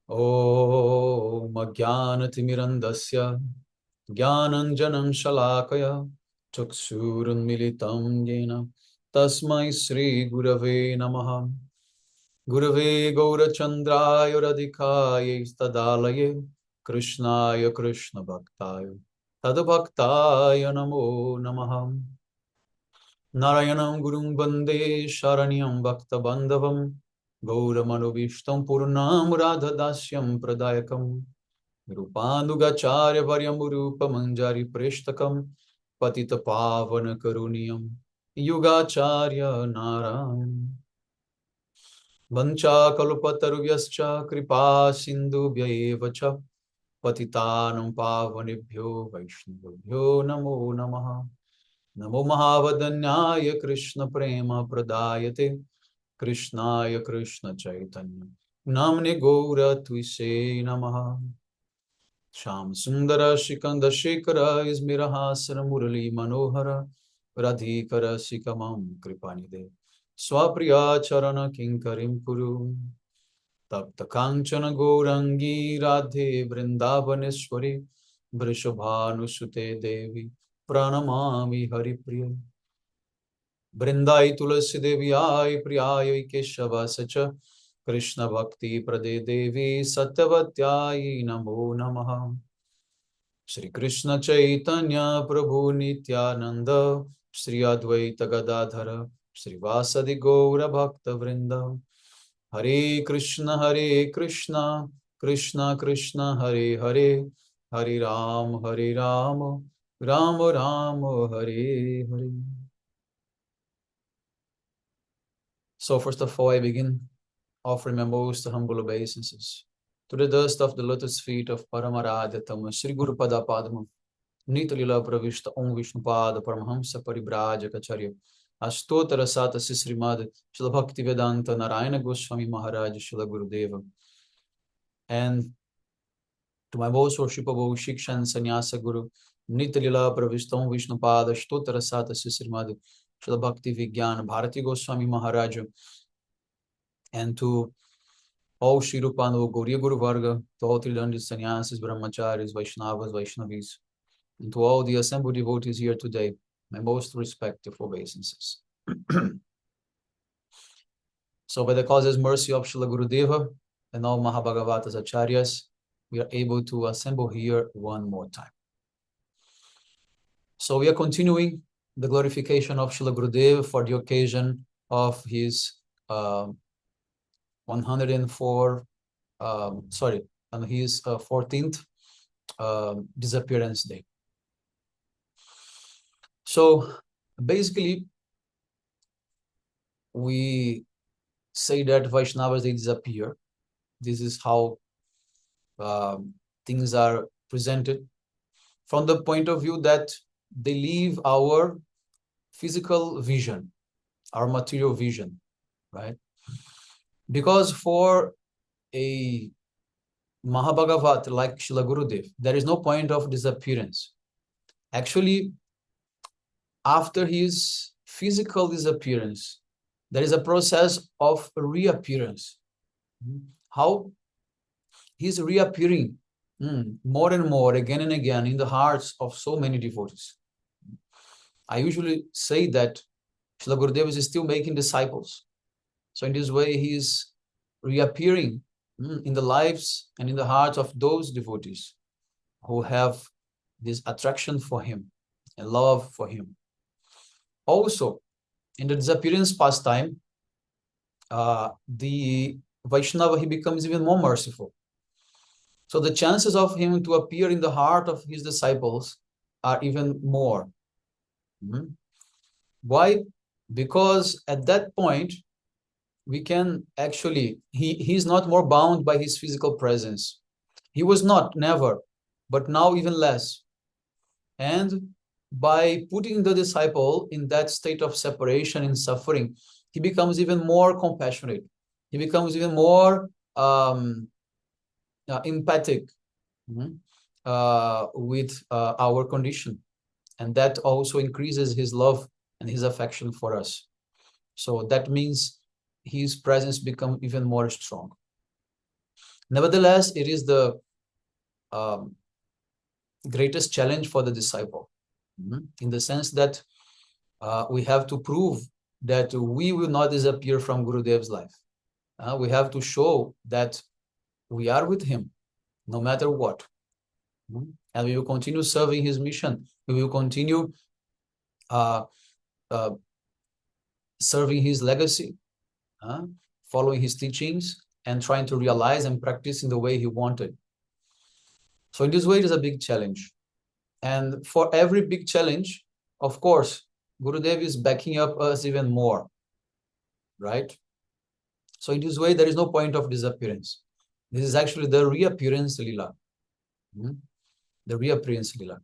Om Ajnanatimirandasya Jnananjanam Shalakaya Chakshurunmilitam Yena Tasmai Sri Gurave Namaha Gurave Gaurachandraya Radhikaya Stadalaye Krishnaya Krishna Bhaktaya Tadabhaktaya Namo Namaha Narayanam Gurum Bande Sharanyam Bhakta Bandhavam Gauramanovistam Purnam Radhadasyam Pradayakam Rupanugacharya Varyamurupa Manjari Preshtakam Patita Pavana Karuniyam Yugacharya Narayan Vancha Kalupataruvyascha Kripa Sindhubhyayevacha Patitanam Pavanebhyo Vaishnavabhyo Namo Namaha Namo Mahavadanyaya Krishna Prema Pradayate Krishnaya Krishna Chaitanya Namne Gaura Tuise Namaha Sham Sundara Shikanda Shekara Izmirahasana Murali Manohara Radhikara Sikamam Kripanide Swapriya Charana Kinkarim Kuru Tapta Kanchana Gourangi Radhe Vrindavaneshwari Vrishabhanusute Devi Pranamami Haripriya Brindai Tulasi Devi Ai Priyai Keshava Sacha Krishna Bhakti Prade Devi Satyavatyai Namo Namaha Shri Krishna Chaitanya Prabhu Nityananda Shri Advaita Gadadhara Shri Vasadi Gaura Bhakta Vrinda Hare Krishna Krishna Krishna Hare Hare Hare Ram Ram Ram Hare Hare. So first of all, I begin offering my most humble obeisances to the dust of the lotus feet of Paramaradha Tama Sri Guru Pada Padma Nita Lila Pravishta Om Vishnu Pada Paramahamsa Paribrajaka Acharya Astotara Sata Sisrimad Shila Bhakti Vedanta Narayana Goswami Maharaj Srila Gurudeva, and to my most worshipable Shiksha and Sannyasa Guru Nita Lila Pravishta Om Vishnu Pada Astotara Sata Sisrimad Shila Bhakti Vigyan Bharati Goswami Maharaj, and to all Shri Rupanu Gauriya Guru Varga, to all Tridandi Sannyasis, Brahmacharis, Vaishnavas, Vaishnavis, and to all the assembled devotees here today, my most respectful obeisances. So by the causeless mercy of Srila Gurudeva and all Mahabhagavatas Acharyas, we are able to assemble here one more time. So we are continuing the glorification of Srila Gurudeva for the occasion of his 104, on his 14th disappearance day. So basically, we say that Vaishnavas, they disappear. This is how things are presented from the point of view that they leave our physical vision, our material vision, right? Because for a Mahabhagavat like Srila Gurudev, there is no point of disappearance. Actually, after his physical disappearance, there is a process of reappearance. How he's reappearing more and more, again and again, in the hearts of so many devotees. I usually say that Srila Gurudeva is still making disciples. So in this way, he is reappearing in the lives and in the hearts of those devotees who have this attraction for him and love for him. Also, in the disappearance pastime, the Vaishnava, he becomes even more merciful. So the chances of him to appear in the heart of his disciples are even more. Why? Because at that point, we can actually, he's not more bound by his physical presence. He was not, never, but now even less. And by putting the disciple in that state of separation and suffering, he becomes even more compassionate. He becomes even more empathic with our condition. And that also increases his love and his affection for us. So that means his presence becomes even more strong. Nevertheless, it is the greatest challenge for the disciple, in the sense that we have to prove that we will not disappear from Gurudev's life. We have to show that we are with him no matter what. And we will continue serving his mission. We will continue serving his legacy, following his teachings, and trying to realize and practice in the way he wanted. So in this way, it is a big challenge. And for every big challenge, of course, Gurudev is backing up us even more, right? So in this way, there is no point of disappearance. This is actually the reappearance lila. The reappearance lila.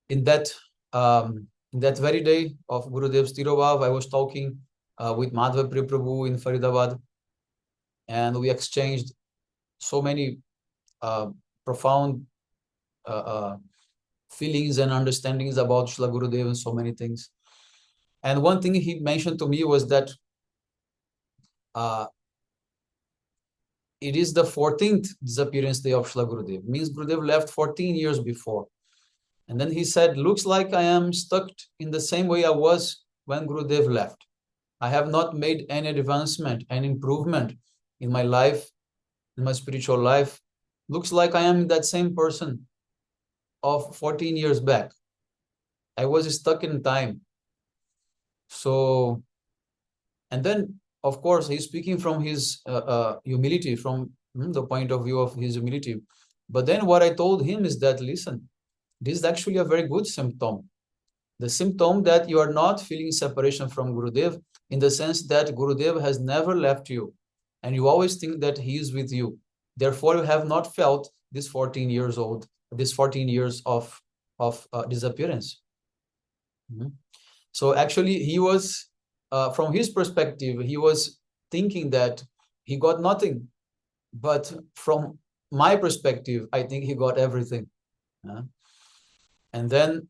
In that very day of Gurudev's Tirobhav, I was talking with Madhva Prabhu in Faridabad, and we exchanged so many profound feelings and understandings about Srila Gurudeva and so many things. And one thing he mentioned to me was that it is the 14th disappearance day of Srila Gurudeva. Means Gurudev left 14 years before. And then he said, looks like I am stuck in the same way I was when Gurudev left. I have not made any advancement, any improvement in my life, in my spiritual life. Looks like I am that same person of 14 years back. I was stuck in time. So, and then, of course, he's speaking from his humility, from the point of view of his humility. But then what I told him is that, listen, this is actually a very good symptom. The symptom that you are not feeling separation from Gurudev, in the sense that Gurudev has never left you, and you always think that he is with you. Therefore, you have not felt this 14 years old, this 14 years of disappearance. So actually, he was, from his perspective, he was thinking that he got nothing. But from my perspective, I think he got everything. And then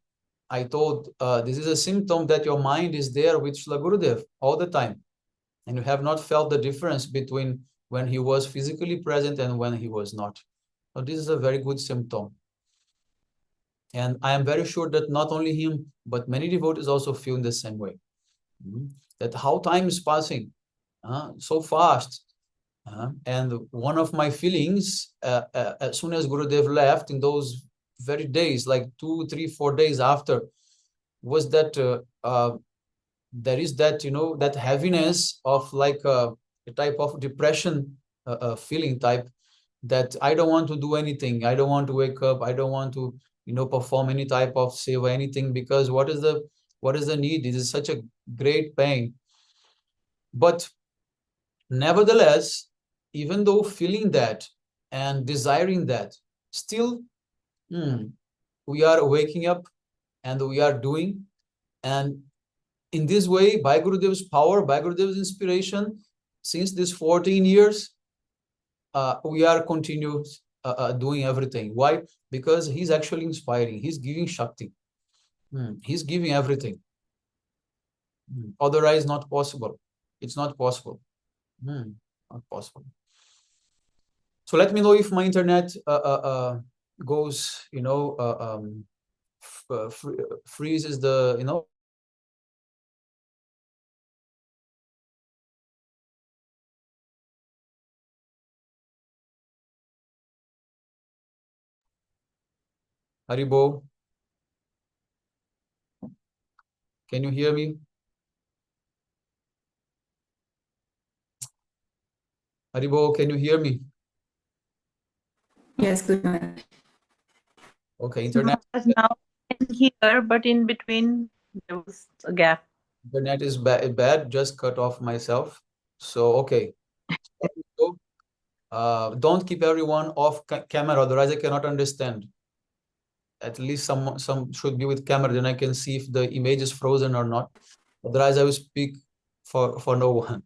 I told, this is a symptom that your mind is there with Srila Gurudev all the time. And you have not felt the difference between when he was physically present and when he was not. So this is a very good symptom. And I am very sure that not only him, but many devotees also feel in the same way. That how time is passing so fast. And one of my feelings, as soon as Gurudev left, in those very days, like 2, 3, 4 days after, was that there is that, that heaviness of like a type of depression feeling type, that I don't want to do anything. I don't want to wake up. I don't want to, perform any type of seva, anything, because what is the need? It is such a great pain. But nevertheless, even though feeling that and desiring that, still we are waking up and we are doing. And in this way, by Gurudev's power, by Gurudev's inspiration, since these 14 years, we are continuous doing everything. Why? Because he's actually inspiring. He's giving Shakti. He's giving everything. Otherwise, not possible. It's not possible. Not possible. So let me know if my internet goes, freezes the, Haribo. Can you hear me? Haribo, can you hear me? Yes, good morning. Okay, internet. Now I can hear, but in between there was a gap. Internet is bad, just cut off myself. So, okay. So, don't keep everyone off camera, otherwise I cannot understand. At least some should be with camera, then I can see if the image is frozen or not. Otherwise, I will speak for no one.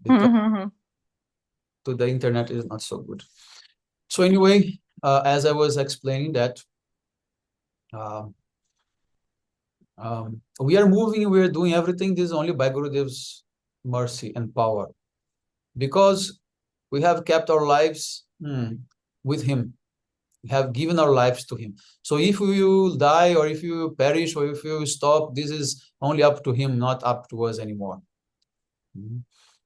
Because to the internet is not so good. So anyway, as I was explaining that, we are moving, we are doing everything. This is only by Gurudev's mercy and power. Because we have kept our lives with him. We have given our lives to him. So if you die or if you perish or if you stop, this is only up to him, not up to us anymore.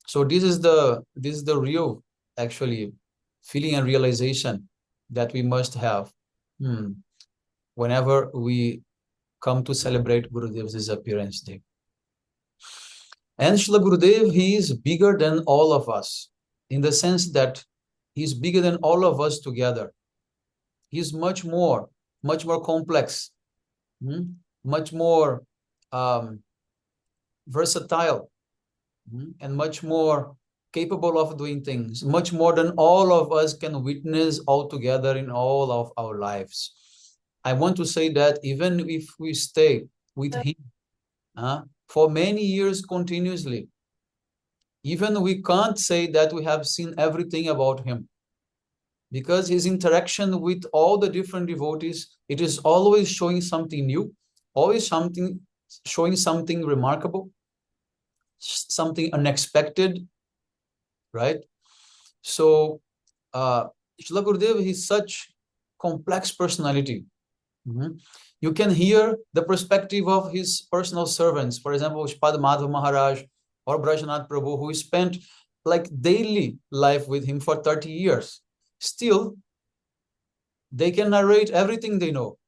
So this is the real, actually, feeling and realization that we must have whenever we come to celebrate Gurudev's disappearance day. And Srila Gurudev, he is bigger than all of us, in the sense that he's bigger than all of us together. He's much more complex, much more versatile, and much more capable of doing things, much more than all of us can witness all together in all of our lives. I want to say that even if we stay with him for many years continuously, even we can't say that we have seen everything about him, because his interaction with all the different devotees, it is always showing something new, always showing something remarkable, something unexpected, right? So Srila Gurudev, he's such complex personality. You can hear the perspective of his personal servants, for example, Shpad Madhav Maharaj or Brajanath Prabhu, who spent like daily life with him for 30 years. Still, they can narrate everything they know,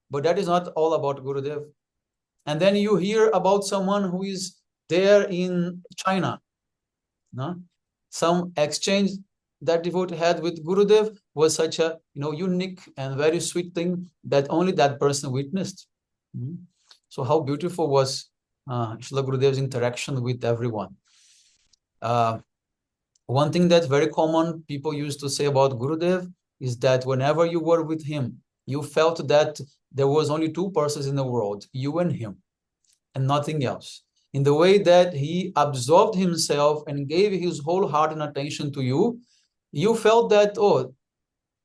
but that is not all about Gurudev. And then you hear about someone who is there in China. Some exchange that devotee had with Gurudev was such a unique and very sweet thing that only that person witnessed. So how beautiful was Srila Gurudev's interaction with everyone. One thing that's very common people used to say about Gurudev is that whenever you were with him, you felt that there was only two persons in the world, you and him, and nothing else. In the way that he absorbed himself and gave his whole heart and attention to you, you felt that, oh,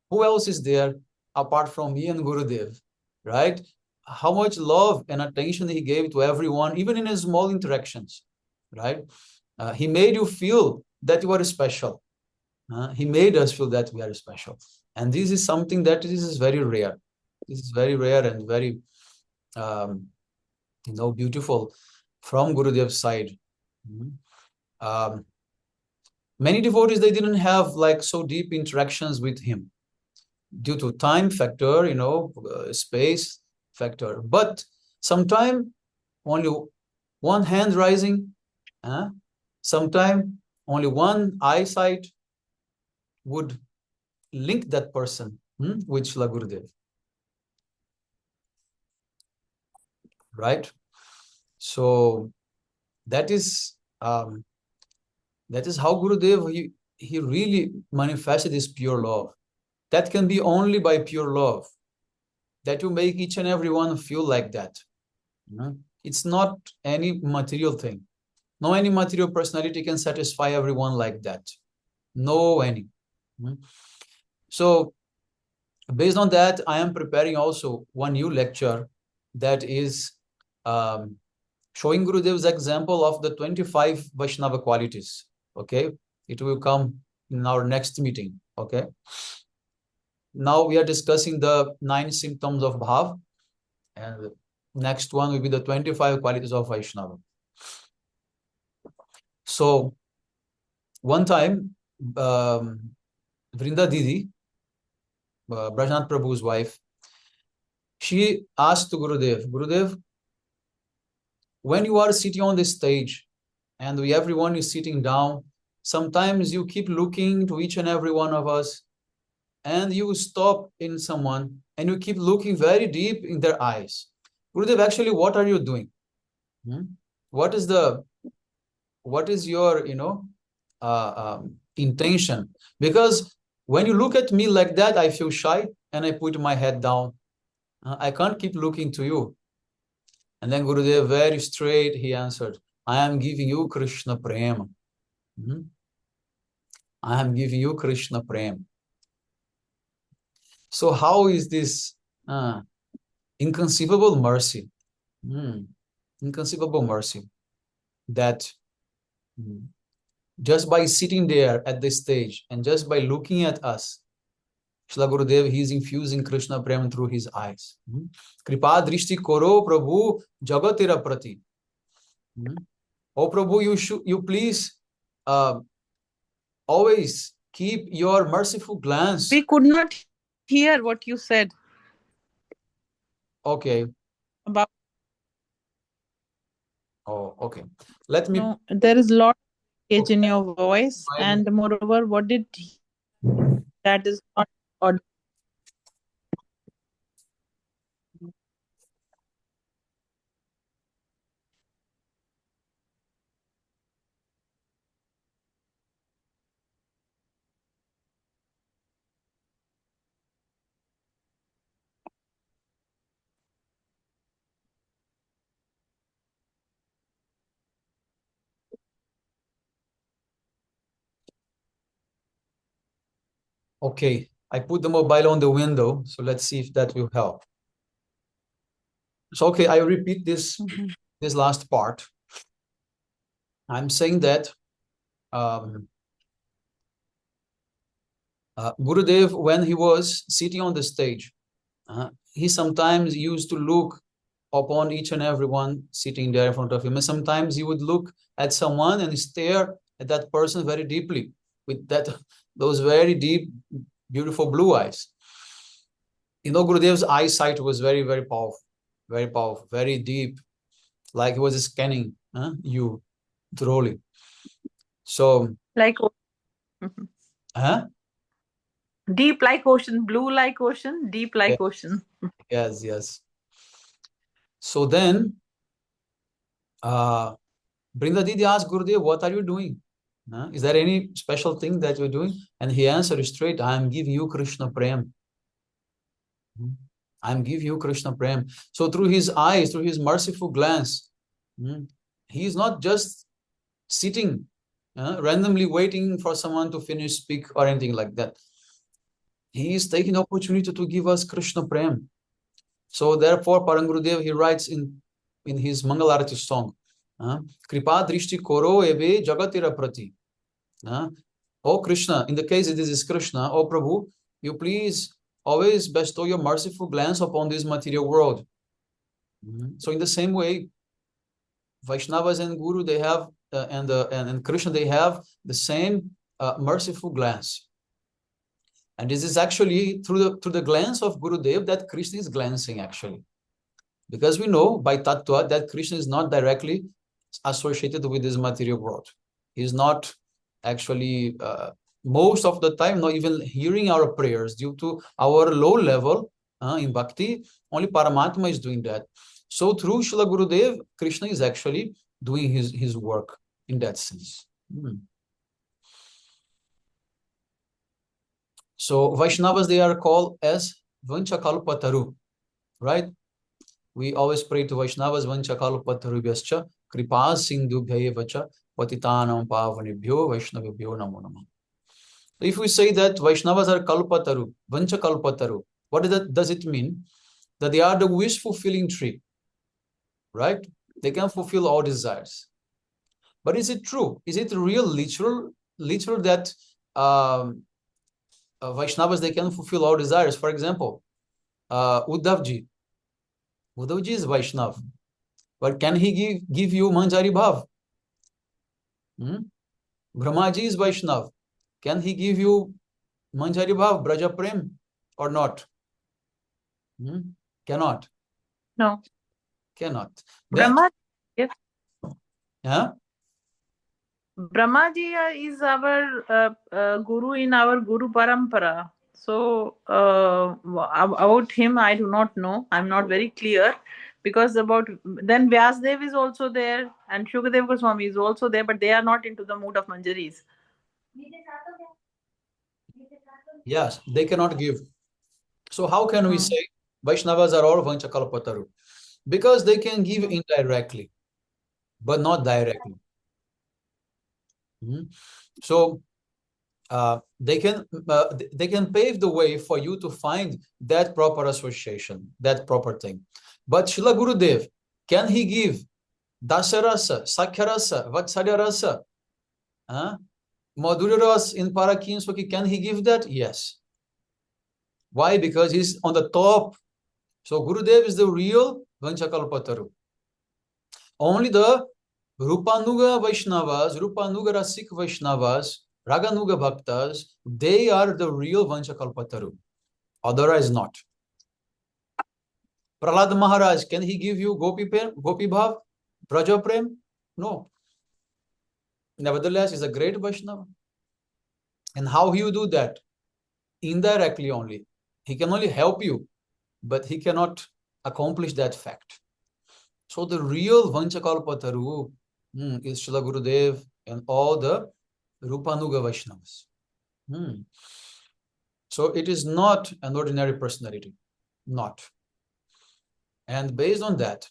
who else is there apart from me and Gurudev, right? How much love and attention he gave to everyone, even in his small interactions, right? He made you feel that you are special. He made us feel that we are special. And this is something that is very rare. This is very rare and very, beautiful from Gurudev's side. Many devotees, they didn't have like so deep interactions with him due to time factor, space factor. But sometime only one hand rising, sometime only one eyesight would link that person with Srila Gurudev. Right? So that is how Gurudev, he really manifested this pure love. That can be only by pure love. That will make each and everyone feel like that. It's not any material thing. No any material personality can satisfy everyone like that. No any. So based on that, I am preparing also one new lecture that is showing Gurudev's example of the 25 Vaishnava qualities. Okay, it will come in our next meeting. Okay. Now we are discussing the 9 symptoms of bhava, and the next one will be the 25 qualities of Vaishnava. So one time, Vrinda Didi, Brajanath Prabhu's wife, she asked to Gurudev, when you are sitting on the stage and everyone is sitting down, sometimes you keep looking to each and every one of us, and you stop in someone and you keep looking very deep in their eyes. Gurudev, actually, what are you doing? What is your intention? Because when you look at me like that, I feel shy and I put my head down. I can't keep looking to you. And then Gurudev, very straight, he answered, I am giving you Krishna Prema. I am giving you Krishna Prema. So how is this inconceivable mercy? Inconceivable mercy that just by sitting there at this stage and just by looking at us, Srila Gurudeva, he is infusing Krishna Prem through his eyes. Kripa drishti koro Prabhu jagatira prati. Oh Prabhu, you please always keep your merciful glance. We could not hear what you said. Okay. About. Oh, okay. Let me. No, there is a lot of age in your voice, and moreover, what did that is not audible. Okay, I put the mobile on the window, so let's see if that will help. So, okay, I repeat this this last part. I'm saying that Gurudev, when he was sitting on the stage, he sometimes used to look upon each and everyone sitting there in front of him. And sometimes he would look at someone and stare at that person very deeply with those very deep, beautiful blue eyes. You know, Gurudev's eyesight was very, very powerful, very deep, like he was scanning you thoroughly. So, Like deep like ocean, blue like ocean, deep like ocean. Yes, yes. So then, Brinda Didi asked Gurudev, what are you doing? Is there any special thing that you're doing? And he answered straight, I am giving you Krishna Prem. I'm giving you Krishna Prem. So through his eyes, through his merciful glance, he is not just sitting randomly waiting for someone to finish speak or anything like that. He is taking the opportunity to give us Krishna Prem. So therefore, Parangurudev, he writes in his Mangalarati song, Kripa drishti koro ebe jagatira prati. Oh Krishna, in the case this is Krishna, oh Prabhu, you please always bestow your merciful glance upon this material world. So in the same way, Vaishnavas and Guru, they have, and Krishna, they have the same merciful glance. And this is actually through the glance of Gurudev that Krishna is glancing actually. Because we know by Tattva that Krishna is not directly associated with this material world. He's not actually, most of the time, not even hearing our prayers due to our low level in Bhakti. Only Paramatma is doing that. So through Srila Gurudev, Krishna is actually doing his work in that sense. So Vaishnavas, they are called as Vanchakalpataru, right? We always pray to Vaishnavas, Vanchakalpatarubhyascha, Kripa Sindhubhyayevacha, Patitanam Pavanibhyo, Vaishnavibhyo Namo Namah. If we say that Vaishnavas are Kalpataru, Vanchakalpataru, what does it mean? That they are the wish-fulfilling tree, right? They can fulfill all desires. But is it true? Is it real, literal that Vaishnavas, they can fulfill all desires? For example, Uddhavji is Vaishnav, but can he give you Manjari Bhav? Brahmaji is Vaishnav. Can he give you Manjari Bhav, Braja Prem, or not? Cannot. No. Cannot. Brahma, yes. Yeah? Brahmaji is our guru in our Guru Parampara. So about him, I do not know. I'm not very clear because then Vyasdev is also there and Shukadev Goswami is also there, but they are not into the mood of manjaris. Yes, they cannot give. So how can we say Vaishnavas are all Vanchakalpataru? Because they can give indirectly, but not directly. So they can pave the way for you to find that proper association, that proper thing. But Srila Gurudev, can he give Dasarasa, Sakhyarasa, Vatsalyarasa? Madhurya Ras in Parakin, so can he give that? Yes. Why? Because he's on the top. So Gurudev is the real Vanchakalpataru. Only the Rupanuga Vaishnavas, Rupanuga Rasik Vaishnavas, Raganuga Bhaktas, they are the real Vanchakalpataru. Otherwise not. Prahlad Maharaj, can he give you Gopi Bhav, Braja Prem? No. Nevertheless, he's a great Vaishnava. And how he will do that? Indirectly only. He can only help you, but he cannot accomplish that fact. So the real Vanchakalpataru is Srila Gurudev and all the Rupanuga Vaishnavas. So it is not an ordinary personality. Not. And based on that,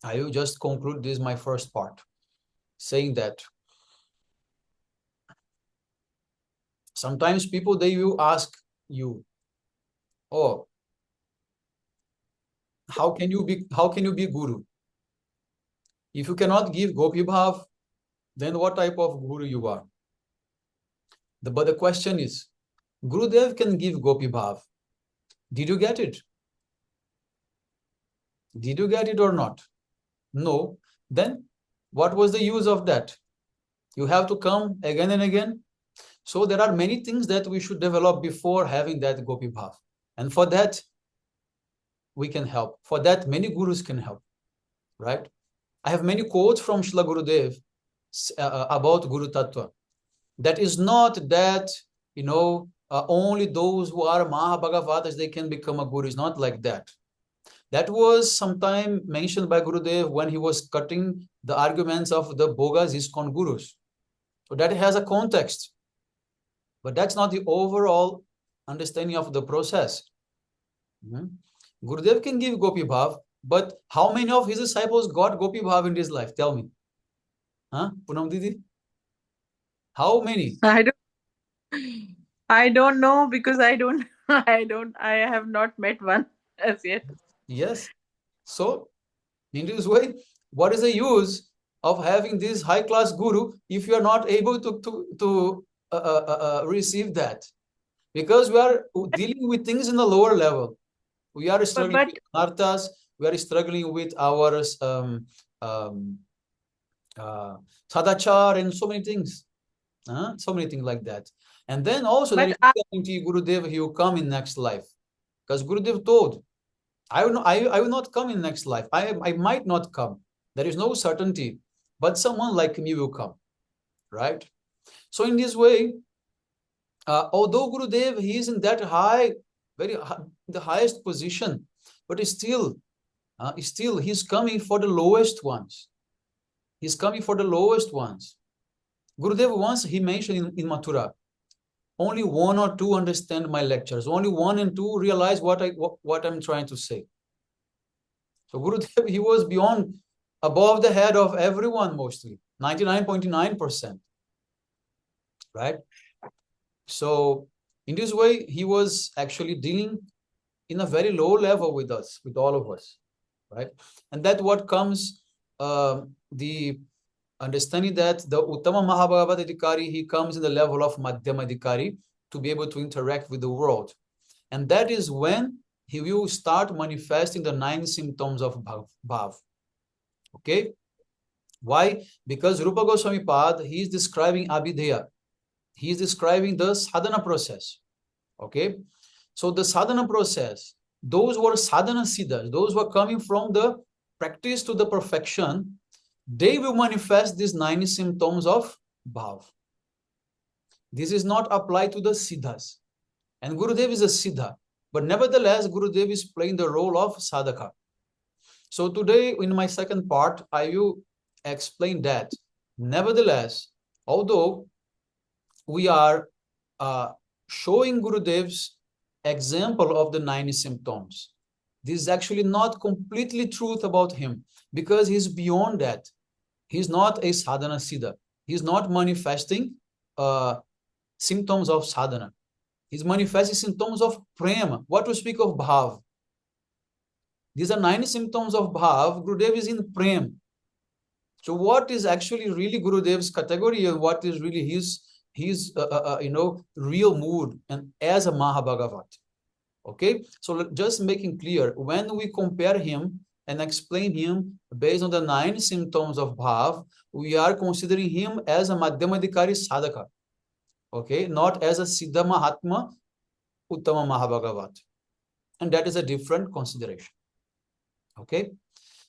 I will just conclude this my first part, saying that sometimes people, they will ask you, oh, how can you be guru? If you cannot give Gopi Bhav, then what type of guru you are? But the question is, Gurudev can give Gopi Bhav. Did you get it? Did you get it or not? No. Then what was the use of that? You have to come again and again. So there are many things that we should develop before having that Gopi Bhav. And for that, we can help. For that, many gurus can help, right? I have many quotes from Srila Gurudev about Guru Tattva. That is not that, only those who are Mahabhagavatas, they can become a guru. It's not like that. That was sometime mentioned by Gurudev when he was cutting the arguments of the Bogas ISKCON gurus. So that has a context. But that's not the overall understanding of the process. Gurudev can give Gopi Bhav, but how many of his disciples got Gopi Bhav in this life? Tell me. Poonam Didi? How many? I don't know, because I have not met one as yet. Yes. So, in this way, what is the use of having this high-class guru if you are not able to receive that? Because we are dealing with things in the lower level. We are struggling with anarthas. We are struggling with our sadachar and so many things. So many things like that. And then also there is guarantee Gurudev, he will come in next life. Because Gurudev told, I will not come in next life. I might not come. There is no certainty. But someone like me will come. Right? So in this way, although Gurudev, he is in that high, the highest position, but still he's coming for the lowest ones. He's coming for the lowest ones. Gurudev once, he mentioned in Mathura, only 1 or 2 understand my lectures. Only 1 and 2 realize what I'm trying to say. So Gurudev, he was above the head of everyone mostly, 99.9%. Right? So in this way, he was actually dealing in a very low level with us, with all of us, right? And that's what comes, the understanding that the Uttama Mahabhagavata Adhikari, he comes in the level of Madhyama Adhikari to be able to interact with the world. And that is when he will start manifesting the 9 symptoms of bhav. Okay? Why? Because Rupa Goswami Pad, he is describing Abhidheya. He is describing the sadhana process. Okay? So the sadhana process, those who are sadhana siddhas, those who are coming from the practice to the perfection, they will manifest these 9 symptoms of bhav. This is not applied to the siddhas. And Gurudev is a siddha. But nevertheless, Gurudev is playing the role of sadhaka. So today, in my second part, I will explain that. Nevertheless, although we are showing Gurudev's example of the 9 symptoms, this is actually not completely truth about him, because he's beyond that. He's not a sadhana siddha. He's not manifesting symptoms of sadhana. He's manifesting symptoms of prema. What to speak of bhav? These are 9 symptoms of bhav. Gurudev is in prem. So what is actually really Gurudev's category, and what is really his real mood and as a Mahabhagavat? Okay, so just making clear, when we compare him and explain him based on the 9 symptoms of bhav, we are considering him as a Madhyamadikari sadhaka, okay, not as a Siddha Mahatma Uttama Mahabhagavat. And that is a different consideration. Okay,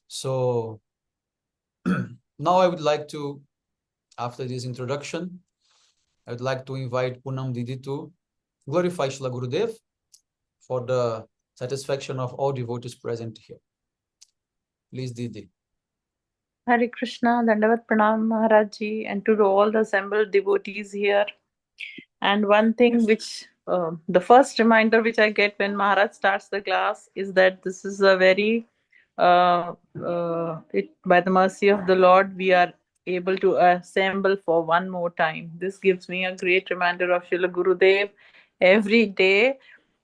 so now I would like to, after this introduction, I would like to invite Punam Didi to glorify Srila Gurudev for the satisfaction of all devotees present here. Please, Didi. Hare Krishna, Dandavat Pranam Maharaj Ji, and to all the assembled devotees here. And one thing which the first reminder which I get when Maharaj starts the class is that this is a very, by the mercy of the Lord, we are able to assemble for one more time. This gives me a great reminder of Srila Gurudev. Every day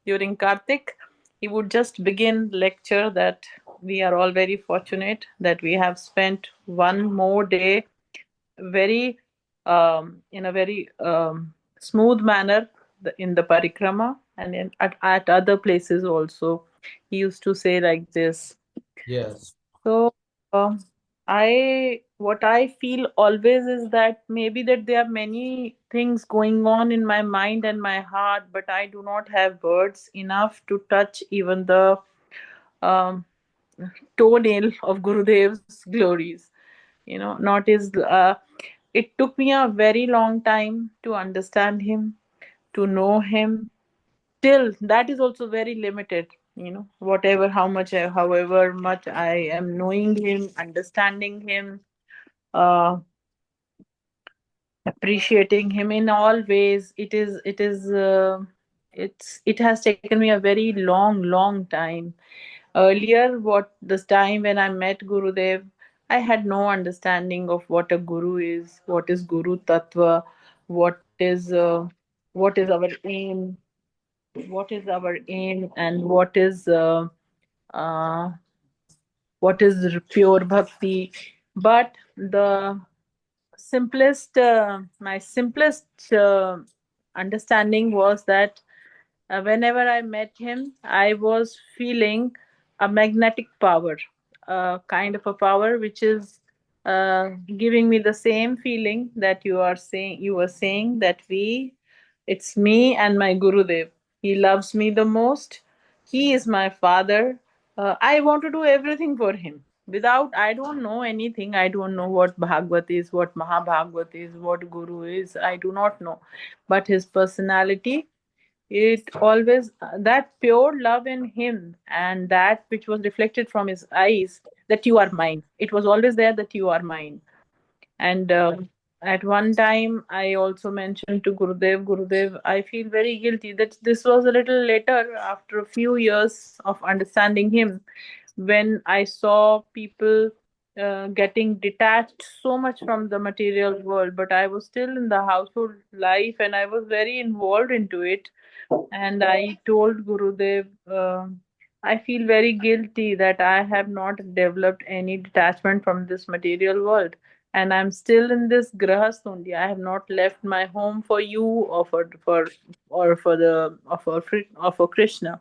during Kartik, he would just begin lecture that we are all very fortunate that we have spent one more day very in a very smooth manner in the parikrama and at other places also. He used to say like this. Yes. So I what I feel always is that maybe that there are many things going on in my mind and my heart, but I do not have words enough to touch even the um, toenail of Gurudev's glories. Not his. It took me a very long time to understand him, to know him. Till that is also very limited. Whatever, however much I am knowing him, understanding him, uh, appreciating him in all ways. It has taken me a very long time. Earlier, what this time when I met Gurudev, I had no understanding of what a guru is, what is Guru Tattva, what is uh, what is our aim, and uh, what is pure bhakti. But the my simplest understanding was that whenever I met him, I was feeling a magnetic power, a kind of a power which is giving me the same feeling that you were saying that it's me and my Gurudev. He loves me the most. He is my father. I want to do everything for him. I don't know anything. I don't know what Bhagavad is, what Mahabhagavad is, what Guru is. I do not know. But his personality, it always, that pure love in him and that which was reflected from his eyes, that you are mine. It was always there that you are mine. And at one time, I also mentioned to Gurudev, I feel very guilty that this was a little later, after a few years of understanding him, when I saw people getting detached so much from the material world. But I was still in the household life and I was very involved into it. And I told Gurudev, I feel very guilty that I have not developed any detachment from this material world, and I'm still in this grahast only. I have not left my home for you or for Krishna.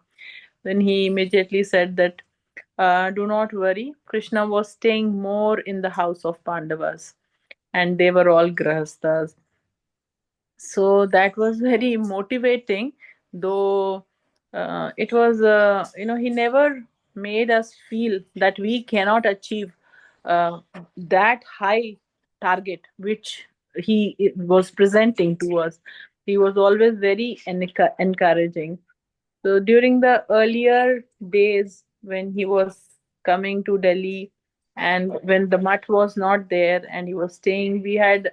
Then he immediately said that, do not worry. Krishna was staying more in the house of Pandavas, and they were all grahastas. So that was very motivating, though it was, he never made us feel that we cannot achieve that high target which he was presenting to us. He was always very encouraging. So during the earlier days when he was coming to Delhi and when the mutt was not there and he was staying, we had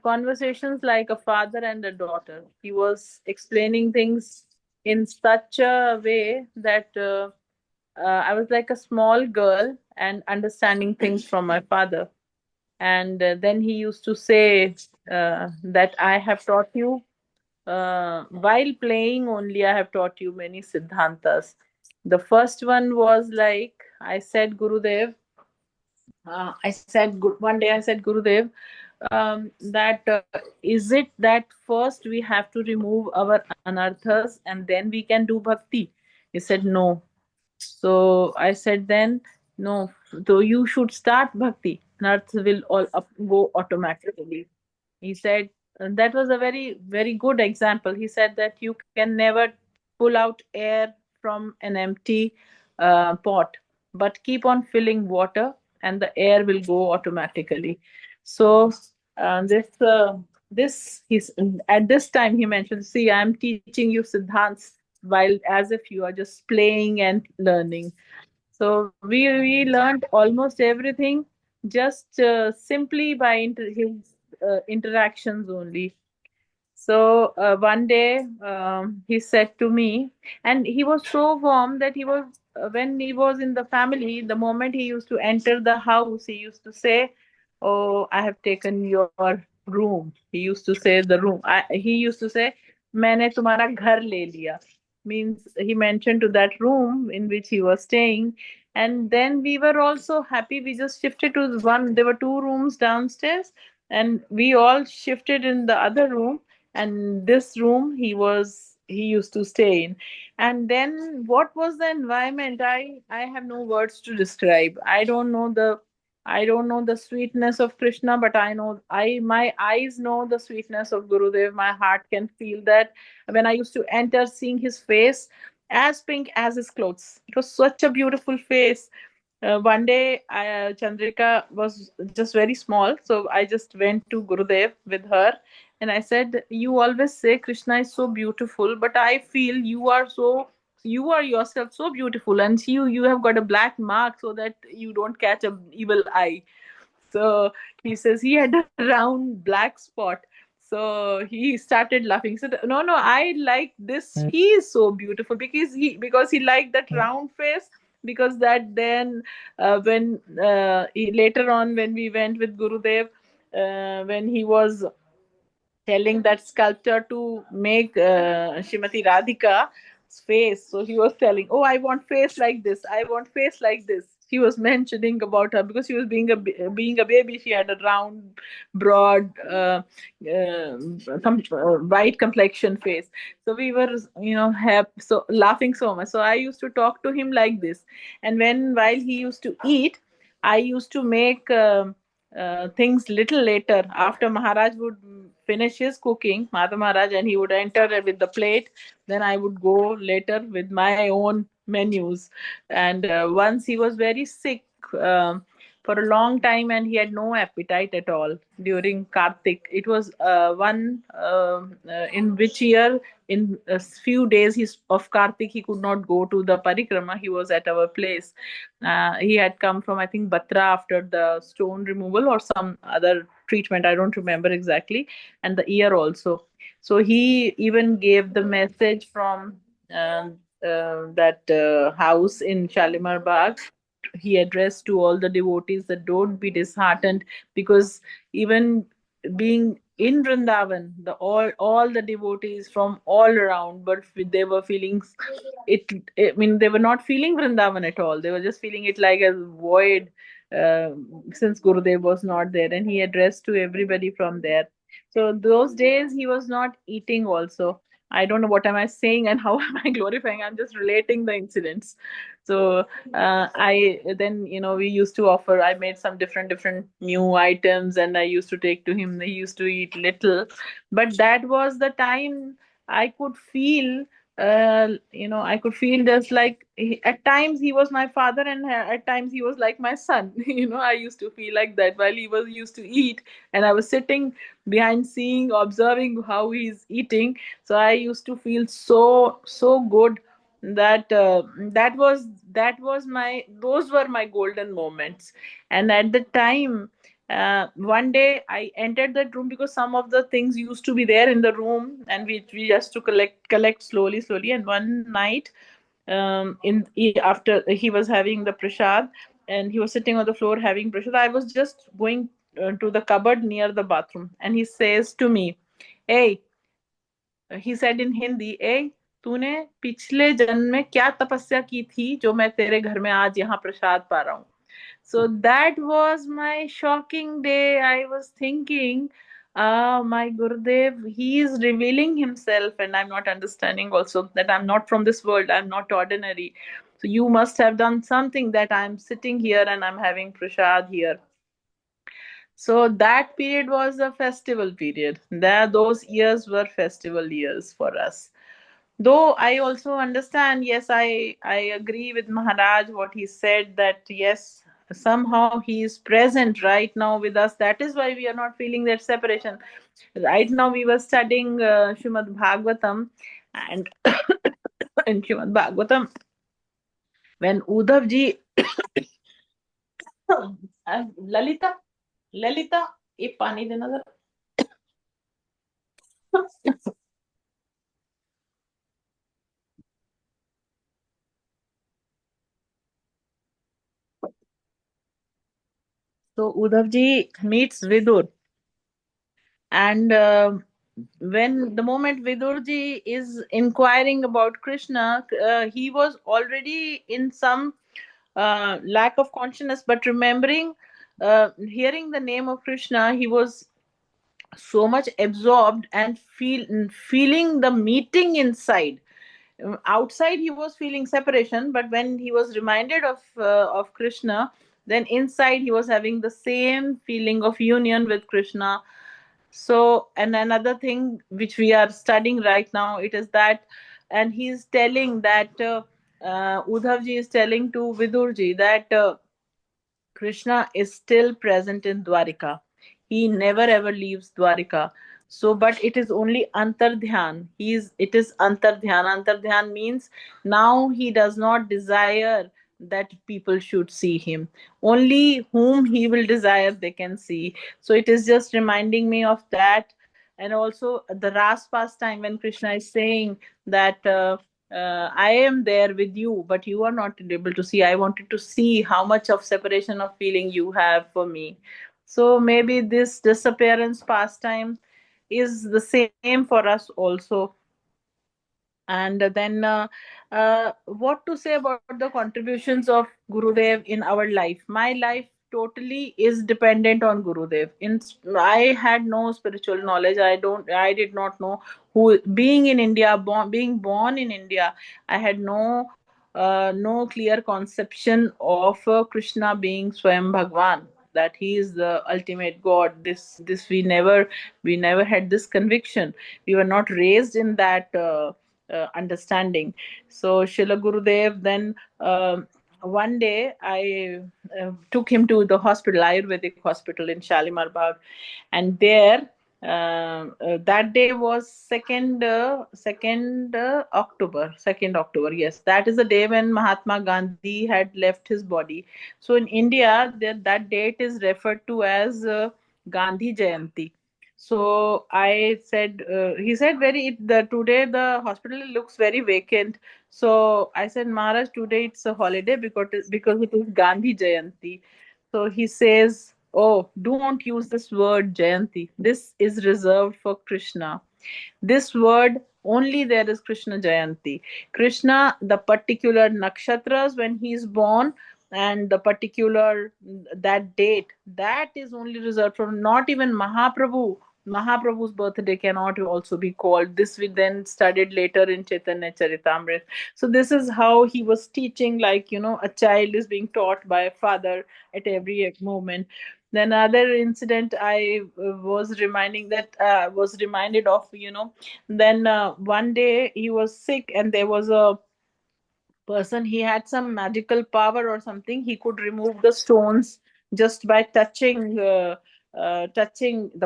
conversations like a father and a daughter. He was explaining things in such a way that I was like a small girl and understanding things from my father. And then he used to say that I have taught you, while playing only, I have taught you many Siddhantas. The first one was like, I said, Gurudev, I said, one day I said, Gurudev, that is it that first we have to remove our anarthas and then we can do bhakti? He said, no. So I said, then no, so you should start bhakti. Anarthas will all go automatically. He said, and that was a very, very good example. He said that you can never pull out air from an empty pot, but keep on filling water and the air will go automatically. So this he's at this time he mentioned, see, I'm teaching you siddhants while as if you are just playing and learning. So we learned almost everything just simply by his interactions only. So one day he said to me, and he was so warm that he was, when he was in the family, the moment he used to enter the house, he used to say, "Oh, I have taken your room." He used to say the room. He used to say, "मैंने तुम्हारा घर ले लिया." Means he mentioned to that room in which he was staying. And then we were also happy. We just shifted to one. There were two rooms downstairs, and we all shifted in the other room, and this room he used to stay in. And then what was the environment? I have no words to describe. I don't know the sweetness of Krishna, but I know, I my eyes know the sweetness of Gurudev. My heart can feel that when I used to enter, seeing his face as pink as his clothes. It was such a beautiful face. One day, Chandrika was just very small, so I just went to Gurudev with her, and I said, "You always say Krishna is so beautiful, but I feel you are yourself so beautiful, and you have got a black mark so that you don't catch a evil eye." So he says he had a round black spot. So he started laughing. He said, "No, no, I like this. He is so beautiful because he liked that round face. Because that then when later on when we went with Gurudev, when he was telling that sculptor to make Shrimati Radhika's face. So he was telling, "Oh, I want face like this. I want face like this." He was mentioning about her because she was being a baby. She had a round, broad, white complexion face. So we were, so laughing so much. So I used to talk to him like this, and while he used to eat, I used to make. Things little later after Maharaj would finish his cooking, Mata Maharaj, and he would enter with the plate. Then I would go later with my own menus. And once he was very sick for a long time and he had no appetite at all during Kartik. It was in which year, in a few days of Kartik, he could not go to the parikrama. He was at our place. He had come from, I think, Batra after the stone removal or some other treatment. I don't remember exactly. And the ear also. So he even gave the message from that house in Shalimar Bagh. He addressed to all the devotees that don't be disheartened, because even being in Vrindavan, all the devotees from all around, but they were feeling it. I mean, they were not feeling Vrindavan at all. They were just feeling it like a void, uh, since Gurudev was not there, and he addressed to everybody from there. So those days he was not eating also. I don't know what am I saying and how am I glorifying. I'm just relating the incidents. So I then, we used to offer. I made some different new items, and I used to take to him. He used to eat little, but that was the time I could feel. I could feel just like at times he was my father, and at times he was like my son. I used to feel like that while he was used to eat, and I was sitting behind, seeing, observing how he's eating. So I used to feel so good that that was my those were my golden moments. And at the time, one day I entered that room because some of the things used to be there in the room, and we just to collect slowly. And one night, after he was having the prasad, and he was sitting on the floor having prasad, I was just going to the cupboard near the bathroom, and he says to me, "Hey," he said in Hindi, "ए तूने पिछले जन्म में क्या तपस्या की थी जो मैं तेरे घर में आज यहाँ प्रसाद पा रहा हूँ?" So that was my shocking day. I was thinking, my Gurudev, he is revealing himself, and I'm not understanding also that I'm not from this world, I'm not ordinary. So you must have done something that I'm sitting here and I'm having prasad here. So that period was a festival period. Those years were festival years for us. Though I also understand, yes, I agree with Maharaj what he said, that yes, somehow he is present right now with us. That is why we are not feeling that separation. Right now we were studying Srimad Bhagavatam, and in Srimad Bhagavatam, when Uddhav ji, Lalita, Lalita, ये पानी देना जरा. So Uddhav ji meets Vidur, and when the moment Vidurji is inquiring about Krishna, he was already in some lack of consciousness, but remembering, hearing the name of Krishna, he was so much absorbed and feeling the meeting inside. Outside he was feeling separation, but when he was reminded of Krishna, then inside he was having the same feeling of union with Krishna. So, and another thing which we are studying right now, it is that, and he's telling that Uddhavji is telling to Vidurji that Krishna is still present in Dwarika. He never ever leaves Dwarika. So, but it is only Antardhyan. It is Antardhyan. Antardhyan means now he does not desire that people should see him. Only whom he will desire they can see. So it is just reminding me of that. And also the Ras pastime, when Krishna is saying that I am there with you, but you are not able to see. I wanted to see how much of separation of feeling you have for me. So maybe this disappearance pastime is the same for us also. And then, what to say about the contributions of Gurudev in our life? My life totally is dependent on Gurudev. I had no spiritual knowledge. I did not know who, being in India, being born in India, I had no clear conception of Krishna being Swayam Bhagwan, that he is the ultimate God. This we never had this conviction. We were not raised in that understanding. So Srila Gurudev then, one day I took him to the hospital, Ayurvedic hospital in Shalimar Bagh, and there, that day was second October. Yes, that is the day when Mahatma Gandhi had left his body. So in India, that date is referred to as Gandhi Jayanti. So I said, he said, today the hospital looks very vacant. So I said, Maharaj, today it's a holiday because it is Gandhi Jayanti. So he says, oh, don't use this word Jayanti. This is reserved for Krishna. This word, only there is Krishna Jayanti. Krishna, the particular nakshatras when he is born, and the particular that date, that is only reserved for, not even Mahaprabhu. Mahaprabhu's birthday cannot also be called. This we then studied later in Chaitanya Charitamrita. So this is how he was teaching, like, a child is being taught by a father at every moment. Then another incident I was reminded of, then one day he was sick, and there was a person, he had some magical power or something. He could remove the stones just by touching the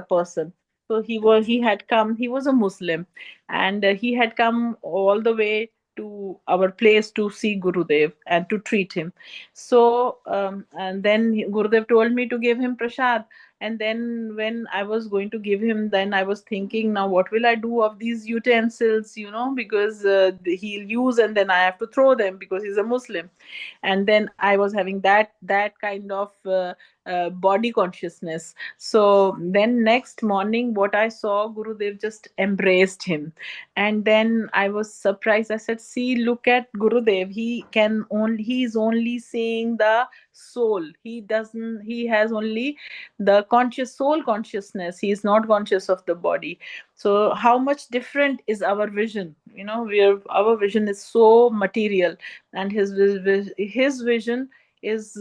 person. So he was a Muslim, and he had come all the way to our place to see Gurudev and to treat him. So and then Gurudev told me to give him prasad. And then when I was going to give him, then I was thinking, now what will I do of these utensils, because he'll use, and then I have to throw them because he's a Muslim. And then I was having that kind of body consciousness. So then next morning, what I saw, Gurudev just embraced him. And then I was surprised. I said, see, look at Gurudev. He's only seeing the soul. He has only the conscious soul consciousness. He is not conscious of the body. So how much different is our vision? Our vision is so material, and his vision is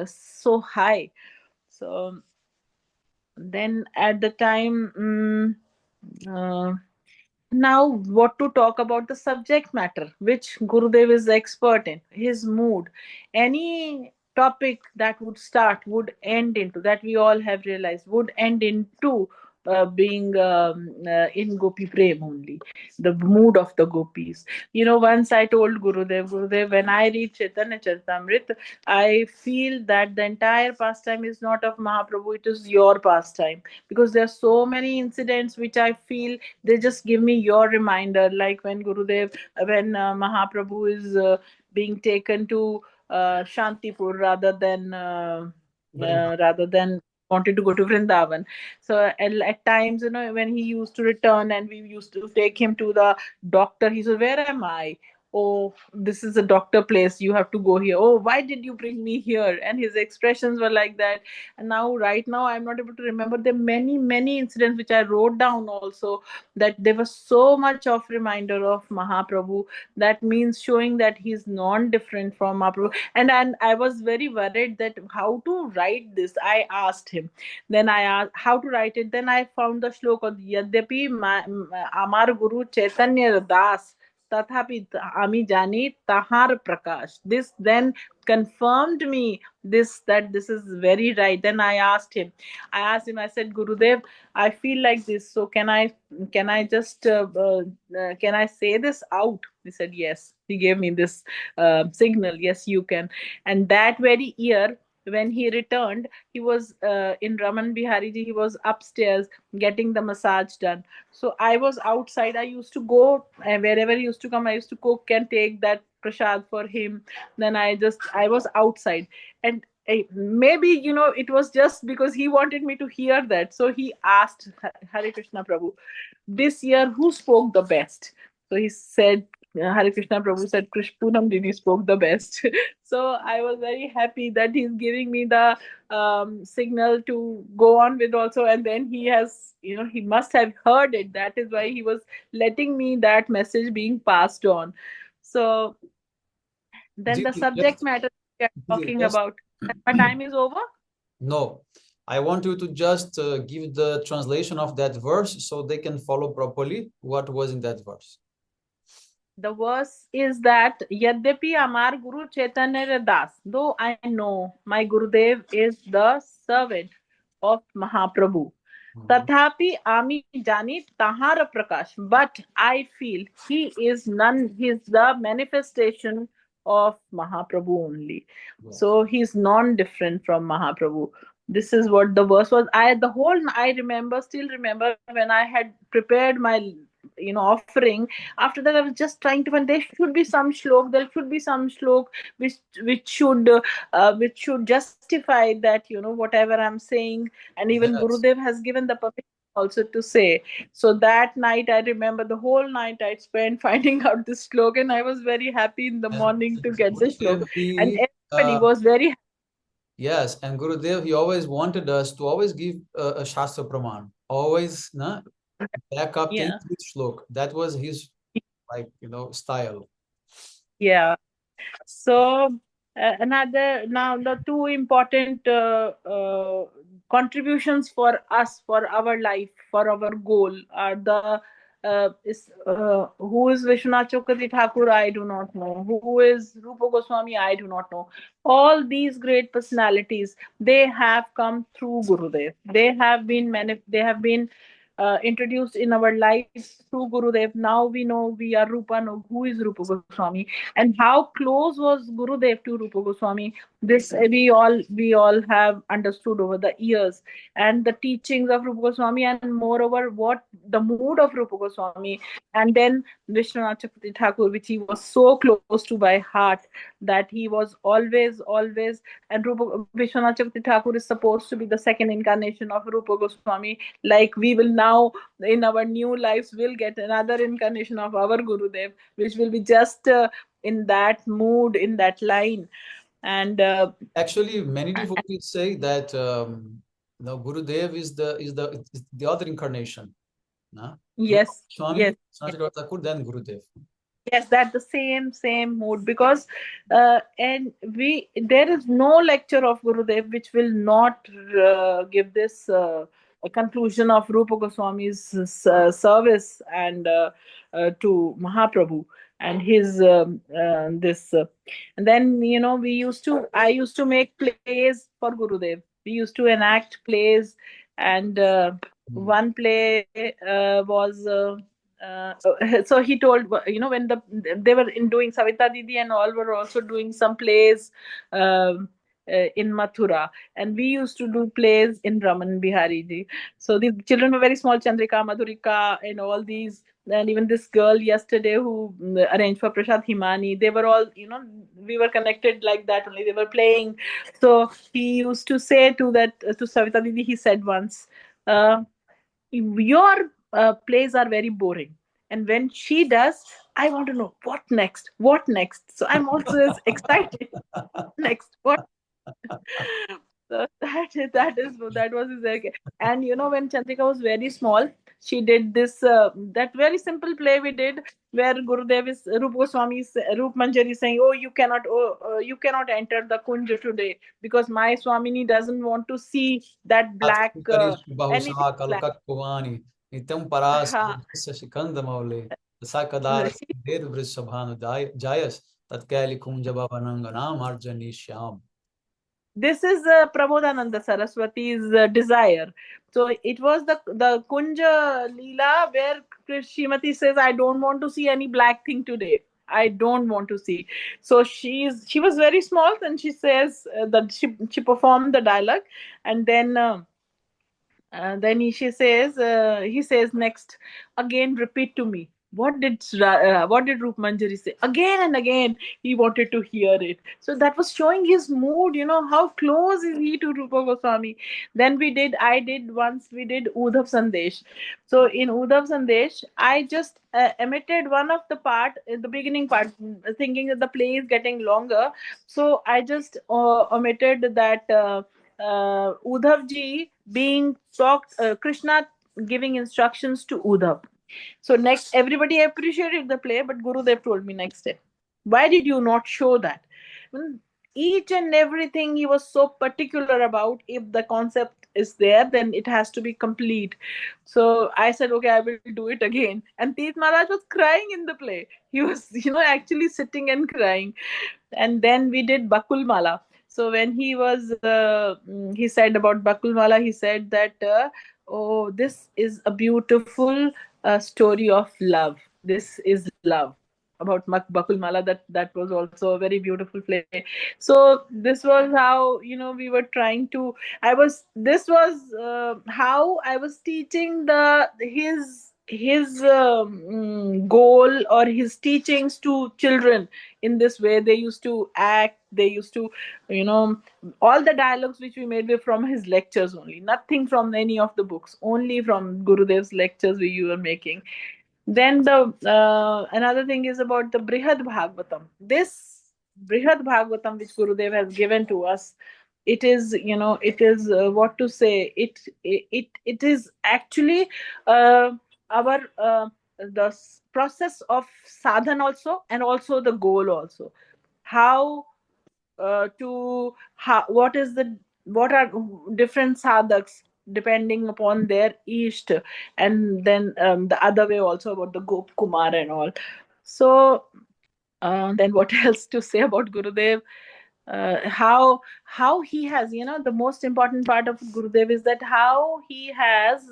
so high. So then at the time, uh, now what to talk about the subject matter, which Gurudev is expert in, his mood. Any topic that would start would end into, that we all have realized, would end into being in Gopi Prem only, the mood of the gopis. Once I told Gurudev, when I read Chaitanya Charitamrita, I feel that the entire pastime is not of Mahaprabhu, it is your pastime. Because there are so many incidents which I feel they just give me your reminder, like when Mahaprabhu is being taken to Shantipur rather than wanted to go to Vrindavan. So at times, when he used to return and we used to take him to the doctor, he said, where am I? Oh, this is a doctor place, you have to go here. Oh, why did you bring me here? And his expressions were like that. And now, right now, I'm not able to remember. There are many, many incidents which I wrote down also, that there was so much of reminder of Mahaprabhu. That means showing that he's non-different from Mahaprabhu. And I was very worried that how to write this. I asked him. Then I asked how to write it. Then I found the shloka, Yadyapi Amar Guru Chaitanya Das तथापि आमी जानी ताहार प्रकाश. This then confirmed me that this is very right. Then I asked him, I said, Gurudev, I feel like this, so can I just can I say this out? He said yes. He gave me this signal, yes, you can. And that very year, when he returned, he was in Raman Bihari ji, he was upstairs getting the massage done. So I was outside. I used to go wherever he used to come. I used to cook and take that prasad for him. Then I was outside, and maybe it was just because he wanted me to hear that. So he asked Hare Krishna Prabhu, this year who spoke the best? So he said, Hare Krishna Prabhu said, Poonam Didi spoke the best. So I was very happy that he's giving me the signal to go on with also. And then he must have heard it. That is why he was letting me that message being passed on. So then the Didi, subject matter we are Didi, talking about. My time is over. no, I want you to just give the translation of that verse so they can follow properly what was in that verse. The verse is that Yadyapi Amar Guru Chaitanya Das, though I know my Gurudev is the servant of Mahaprabhu. Tathapi Ami Jani Tahara Prakash, but I feel he is the manifestation of Mahaprabhu only. Yes. So he's non-different from Mahaprabhu. This is what the verse was. Still remember when I had prepared my offering. After that, I was just trying to find, there should be some shlok which should justify that, whatever I'm saying. And even Yes. Gurudev has given the permission also to say. So that night, I remember the whole night I spent finding out this shlok, and I was very happy in the morning to get the shlok. And everybody was very happy. Yes, and Gurudev, he always wanted us to always give a Shastra Praman, always back up things Yeah. with shlok. That was his style. Yeah. So another now the two important contributions for us, for our life, for our goal are the who is Vishwanath Chakravarti Thakur, I do not know. Who is Rupa Goswami, I do not know. All these great personalities, they have come through Gurudev. They have been introduced in our lives through Gurudev. Now we know, we are Rupa, know who is Rupa Goswami, and how close was Gurudev to Rupa Goswami. This we all have understood over the years, and the teachings of Rupa Goswami, and moreover, what the mood of Rupa Goswami. And then Vishwanath Chakravarti Thakur, which he was so close to by heart, that he was always, and Rupa, Vishwanath Chakravarti Thakur is supposed to be the second incarnation of Rupa Goswami. Like we will now, in our new lives, will get another incarnation of our Gurudev, which will be just in that mood, in that line. And Actually, many devotees say that Gurudev is the other incarnation. No? Rupa yes, Swami, yes. Sanskrit Thakur, then Gurudev. Yes, that the same mood, because and we there is no lecture of Gurudev which will not give this a conclusion of Rupa Goswami's service and to Mahaprabhu and his this and then we used to I used to make plays for Gurudev. We used to enact plays, and Hmm. one play was so he told, when they were in doing Savita Didi and all were also doing some plays in Mathura, and we used to do plays in Raman Bihari ji. So these children were very small, Chandrika, Madhurika, and all these, and even this girl yesterday who arranged for Prashad Himani, they were all, we were connected like that only. They were playing. So he used to say to that to Savita Didi, he said once, your plays are very boring, and when she does, I want to know what next. So I'm also as excited. Next, what? So that was his and when Chandrika was very small, she did this that very simple play we did, where Gurudev is Rup Goswami is Rup Manjari is saying, you cannot enter the Kunj today, because my Swamini doesn't want to see that black anything black. Nityam paras Ha. Shikanda Maule, Sakadar She Dev Vrishabhanu Jayas, Tatkali Kunja Bhavananganam Arjani Shyam. This is Pramodhananda Saraswati's desire. So it was the Kunja Leela where Srimati says, "I don't want to see any black thing today. I don't want to see." So she was very small, and she says that she performed the dialogue, and then he says next, again repeat to me. What did Rup Manjari say? Again and again, he wanted to hear it. So that was showing his mood. How close is he to Rupa Goswami? Then we did Udhav Sandesh. So in Udhav Sandesh, I just emitted one of the part, the beginning part, thinking that the play is getting longer. So I just omitted that. Udhav ji being talked, Krishna giving instructions to Udhav. So next, everybody appreciated the play, but Gurudev told me next day, why did you not show that? Well, each and everything he was so particular about. If the concept is there, then it has to be complete. So I said, okay, I will do it again. And Teeth Maharaj was crying in the play. He was, actually sitting and crying. And then we did Bakul Mala. So when he said about Bakul Mala, he said that, oh, this is a beautiful story of love. This is love about Bakul Mala. That was also a very beautiful play. So this was how we were trying to. This was how I was teaching the his goal or his teachings to children. In this way, they used to act. They used to, you know, all the dialogues which we made were from his lectures only. Nothing from any of the books. Only from Gurudev's lectures we were making. Then the another thing is about the Brihad Bhagavatam. This Brihad Bhagavatam which Gurudev has given to us, it is what to say. It is actually our the process of sadhan also, and also the goal also. How what is the what are different sadhaks depending upon their east, and then the other way also about the Gop Kumar and all. So then what else to say about Gurudev? How he has, the most important part of Gurudev is that how he has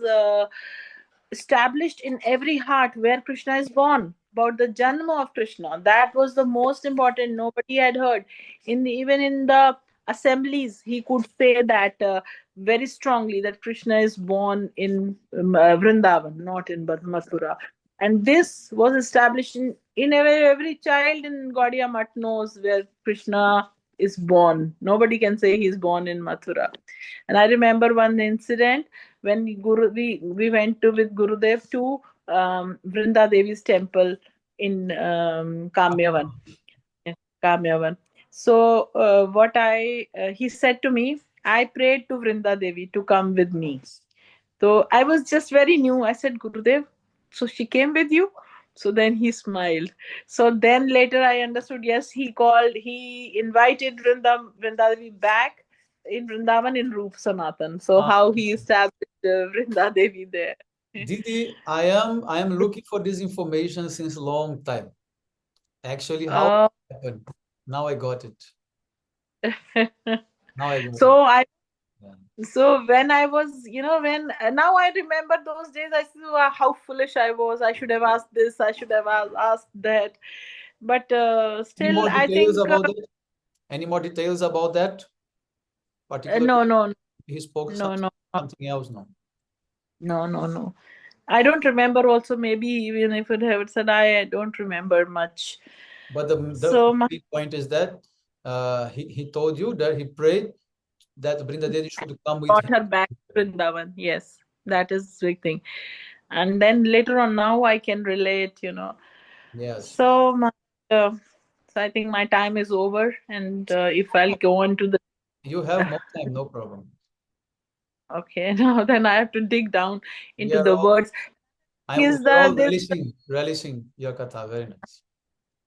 established in every heart where Krishna is born, about the Janma of Krishna. That was the most important. Nobody had heard. Even in the assemblies, he could say that very strongly, that Krishna is born in Vrindavan, not in Mathura. And this was established in every child in Gaudiya Math knows where Krishna is born. Nobody can say he's born in Mathura. And I remember one incident when we went to with Gurudev to Vrinda Devi's temple in Kamyavan. Yeah, Kamyavan. So what I he said to me, I prayed to Vrinda Devi to come with me. So I was just very new. I said, Gurudev, so she came with you? So then he smiled. So then later I understood, yes, he invited Vrinda Devi back in Vrindavan in Roop Sanatan. So Uh, how he established Vrinda Devi there. Didi, I am looking for this information since long time. Actually, how Uh, it happened. Now I got it. Now I got it. so I Yeah. so when I was, when now I remember those days, I see how foolish I was. I should have asked this, I should have asked that. But Any still, more I details think about that? Any more details about that particular no, day? no, He spoke no, no, no, something else, no. no, no, no. I don't remember. Also, maybe even if it had said, I don't remember much. But the So my key point is that he told you that he prayed that Brinda Devi should come with brought him. her back to Vrindavan. Yes, that is big thing. And then later on, now I can relate. Yes. So uh, so I think my time is over, and if I'll go on to the You have more time, no problem. okay, now then I have to dig down We into are the all words. we Is are the all this relishing your katha. Very nice.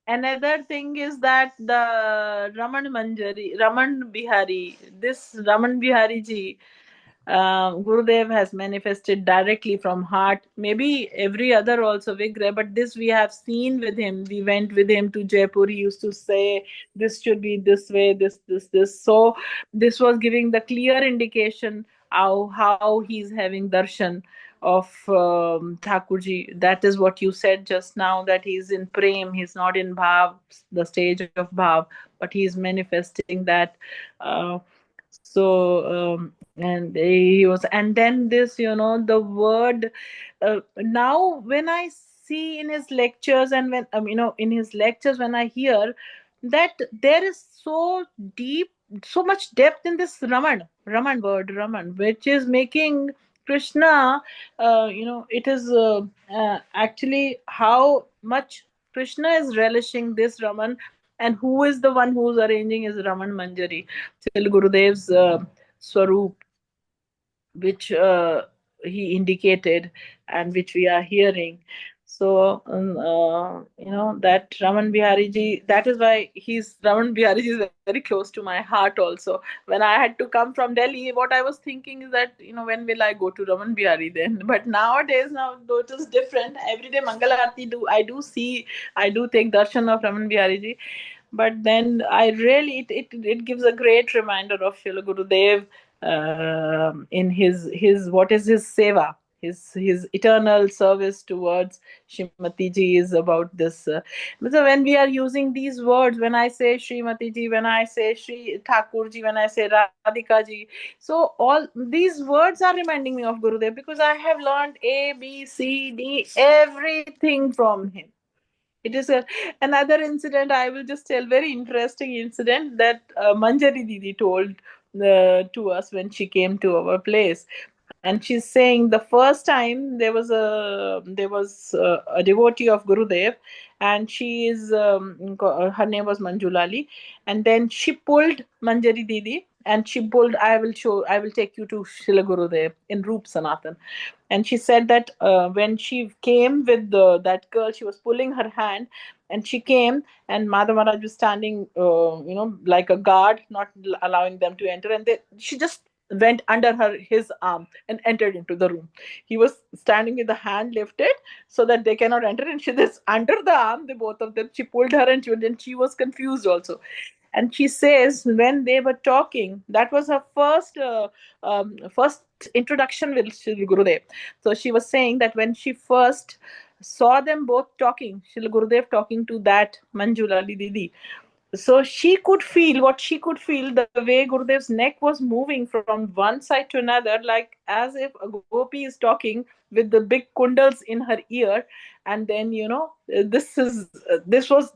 Another thing is that the Raman Bihari, this Raman Bihari ji, Gurudev has manifested directly from heart. Maybe every other also Vigra, but this we have seen with him. We went with him to Jaipur. He used to say, "This should be this way, this." So this was giving the clear indication how he's having darshan of Thakurji. That is what you said just now, that he's in prem, he's not in bhav, the stage of bhav, but he's manifesting that. Uh, and he was, and then this, the word. Now, when I see in his lectures, and when in his lectures, when I hear that there is so deep, so much depth in this Raman word, Raman, which is making Krishna, it is actually how much Krishna is relishing this Raman, and who is the one who's arranging his Raman Manjari, till Gurudev's Swaroop, which he indicated and which we are hearing. So, that Raman Bihari ji, that is why Raman Bihari ji is very close to my heart also. When I had to come from Delhi, what I was thinking is that, when will I go to Raman Bihari then? But nowadays, now, though it is different, every day Mangal Aarti, I do take darshan of Raman Bihari ji. But then I really, it gives a great reminder of Srila Gurudev in his what is his seva, his eternal service towards Srimati ji is about this. So when we are using these words, when I say Srimati ji, when I say Sri Thakur ji, when I say Radhika ji, so all these words are reminding me of Gurudev, because I have learned A, B, C, D, everything from him. It is another incident I will just tell. Very interesting incident that Manjari Didi told to us when she came to our place, and she's saying the first time there was a devotee of Gurudev, and she is her name was Manjulali, and then she pulled Manjari Didi, and she pulled, I will take you to Srila Gurudev in Roop Sanatan. And she said that when she came with that girl, she was pulling her hand, and she came, and Madhav Maharaj was standing, like a guard, not allowing them to enter, and she just went under his arm and entered into the room. He was standing with the hand lifted so that they cannot enter, and she this under the arm, the both of them, she pulled her, and she was confused also. And she says when they were talking, that was her first introduction with Shri Gurudev. So she was saying that when she first saw them both talking, Shri Gurudev talking to that Manjulali Didi, so she could feel what she could feel, the way Gurudev's neck was moving from one side to another, like as if a gopi is talking with the big kundals in her ear. And then, this was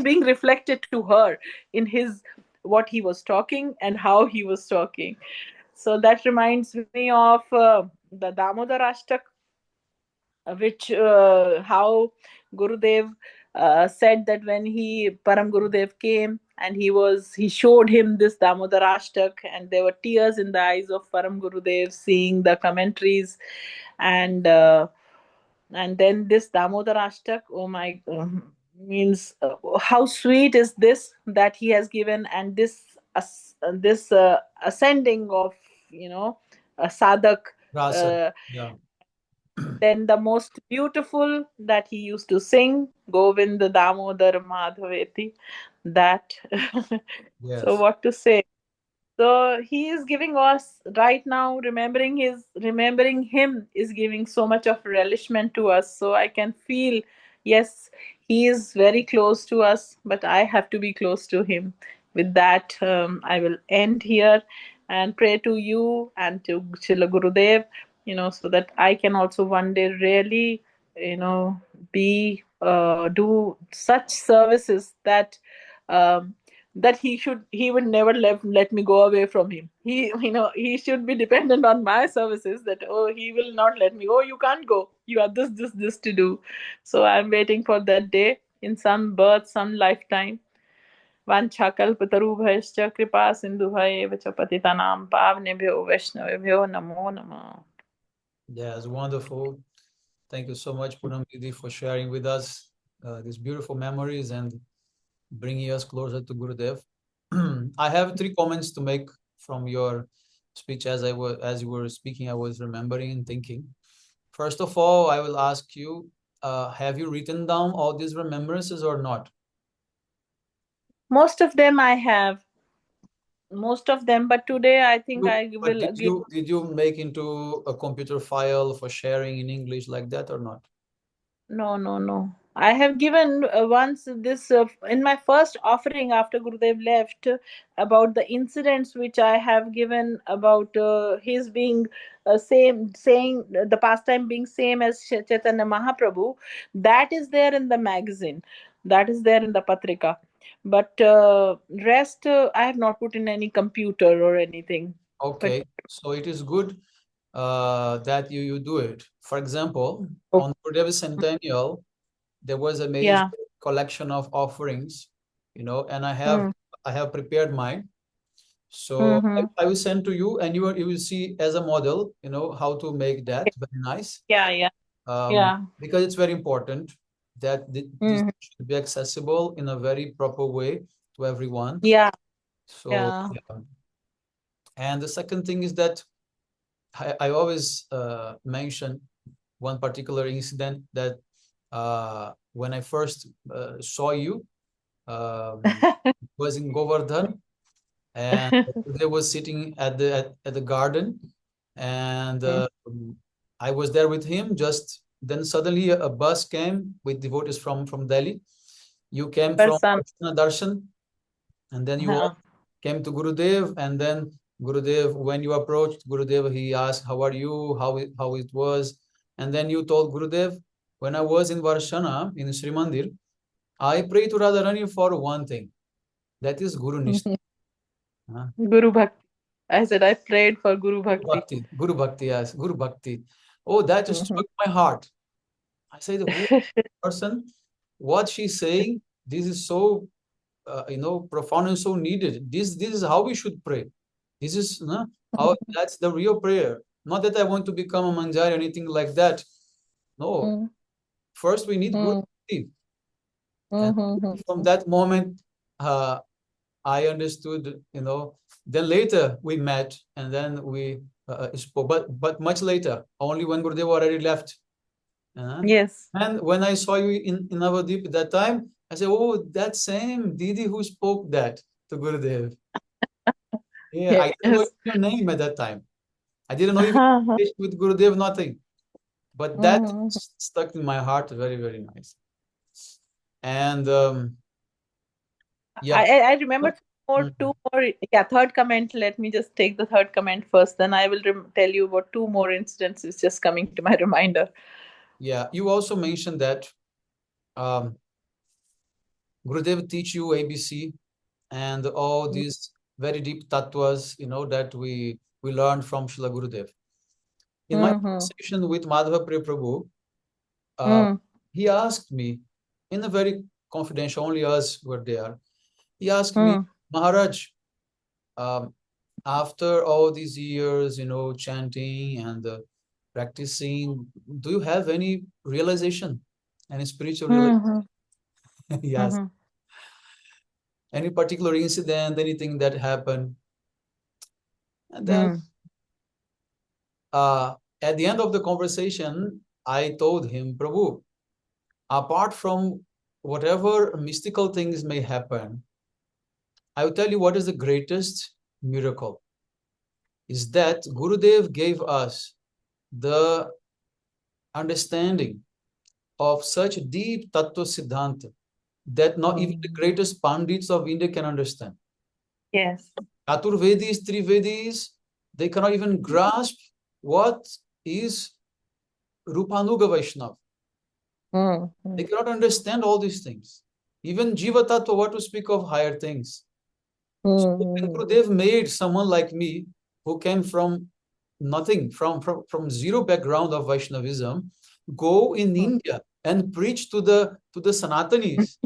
being reflected to her in his, what he was talking and how he was talking. So that reminds me of the Damodar Ashtak, which how Gurudev said that when he Param Gurudev came and he showed him this Damodar Ashtak, and there were tears in the eyes of Param Gurudev seeing the commentaries. And uh, and then this Damodar Ashtak, oh my, means how sweet is this that he has given, and this ascending of, a sadhak. Rasa. uh, Yeah. then the most beautiful that he used to sing, Govind Damodar Madhaveti. That, so Yes. what to say? So he is giving us right now, remembering him is giving so much of relishment to us. So I can feel, yes, he is very close to us, but I have to be close to him. With that, I will end here and pray to you and to Srila Gurudev, so that I can also one day really, be do such services that, um, he would never let me go away from him. He should be dependent on my services, that, oh, he will not let me, oh, you can't go, you have this to do. So I'm waiting for that day in some birth, some lifetime. वाञ्छाकल्पतरुभ्यश्च कृपा सिन्धुभ्येव च पतितानां पावनेभ्यो वैष्णवेभ्यो नमो नमः. Yes, wonderful. Thank you so much, Punam Didi, for sharing with us these beautiful memories and bringing us closer to Gurudev. I have three comments to make from your speech. As you were speaking, I was remembering and thinking. First of all, I will ask you, have you written down all these remembrances or not? Most of them I have, most of them, but today I think I But will give. did you make into a computer file for sharing in English like that or not? No, no, no. I have given once this in my first offering after Gurudev left, about the incidents which I have given about his being saying the pastime being same as Chaitanya Mahaprabhu. That is there in the magazine. That is there in the Patrika. But rest, I have not put in any computer or anything. But Okay, so it is good that you do it. For example, oh, on Gurudev's centennial, there was a major yeah. collection of offerings, and Mm, I have prepared mine. So mm-hmm. I will send to you, and you will see as a model, how to make that very nice. Yeah, yeah, yeah. Because it's very important that this Mm-hmm. should be accessible in a very proper way to everyone. Yeah, So yeah. yeah. And the second thing is that I always mention one particular incident that when I first saw you, was in Govardhan, and they was sitting at the garden, and I was there with him. Just then, suddenly a bus came with devotees from Delhi. You came from Person. Archana Darshan, and then you Huh. all came to Gurudev, and then Gurudev, when you approached Gurudev, he asked, "How are you? How it was?" And then you told Gurudev, "When I was in Varshana in Sri Mandir, I prayed to Radharani for one thing, that is Guru Nishtha." Huh? Guru Bhakti. I said I prayed for Guru Guru Bhakti. Bhakti, Guru Bhakti, yes, Guru Bhakti. Oh, that just Mhm. struck my heart. I said, who person, what she's saying, this is so, profound and so needed. This is how we should pray. This is that's the real prayer. Not that I want to become a manjari or anything like that. No, Mm, first we need Guru mm, Bhakti. And mhm, from that moment, uh, I understood, then later we met and then we spoke, but much later, only when Gurudev already left. Uh, yes. and when I saw you in Navadip at that time, I said, oh, that same Didi who spoke that to Gurudev. Yeah, I didn't know Yes. your name at that time. I didn't know even Uh-huh. with Gurudev, nothing. But that Mhm. stuck in my heart very, very nice. And Yeah. I remember two more. Yeah, third comment. Let me just take the third comment first. Then I will tell you about two more instances just coming to my reminder. Yeah. You also mentioned that um, Gurudev teach you ABC and all these very deep tattvas, that we learned from Srila Gurudev. In my Mm-hmm. conversation with Madhava Priya Prabhu, uh, Mm, he asked me, in a very confidential, only us were there. He asked me, mm, Maharaj, um, after all these years, chanting and practicing, do you have any realization, any spiritual realization? mm-hmm. Yes. Mm-hmm. Any particular incident, anything that happened? And then Mm, at the end of the conversation, I told him, Prabhu, apart from whatever mystical things may happen, I will tell you what is the greatest miracle is that Gurudev gave us the understanding of such deep Tattva Siddhanta that not even the mm. greatest Pandits of India can understand. Yes. Chaturvedis, Trivedis, they cannot even grasp what is Rupanuga Vaishnava. Mm, They mm, cannot understand all these things. Even Jiva Tattva, what to speak of higher things. So when mm, Gurudev made someone like me, who came from nothing, from zero background of Vaishnavism, go in mm. India and preach to the Sanatanis.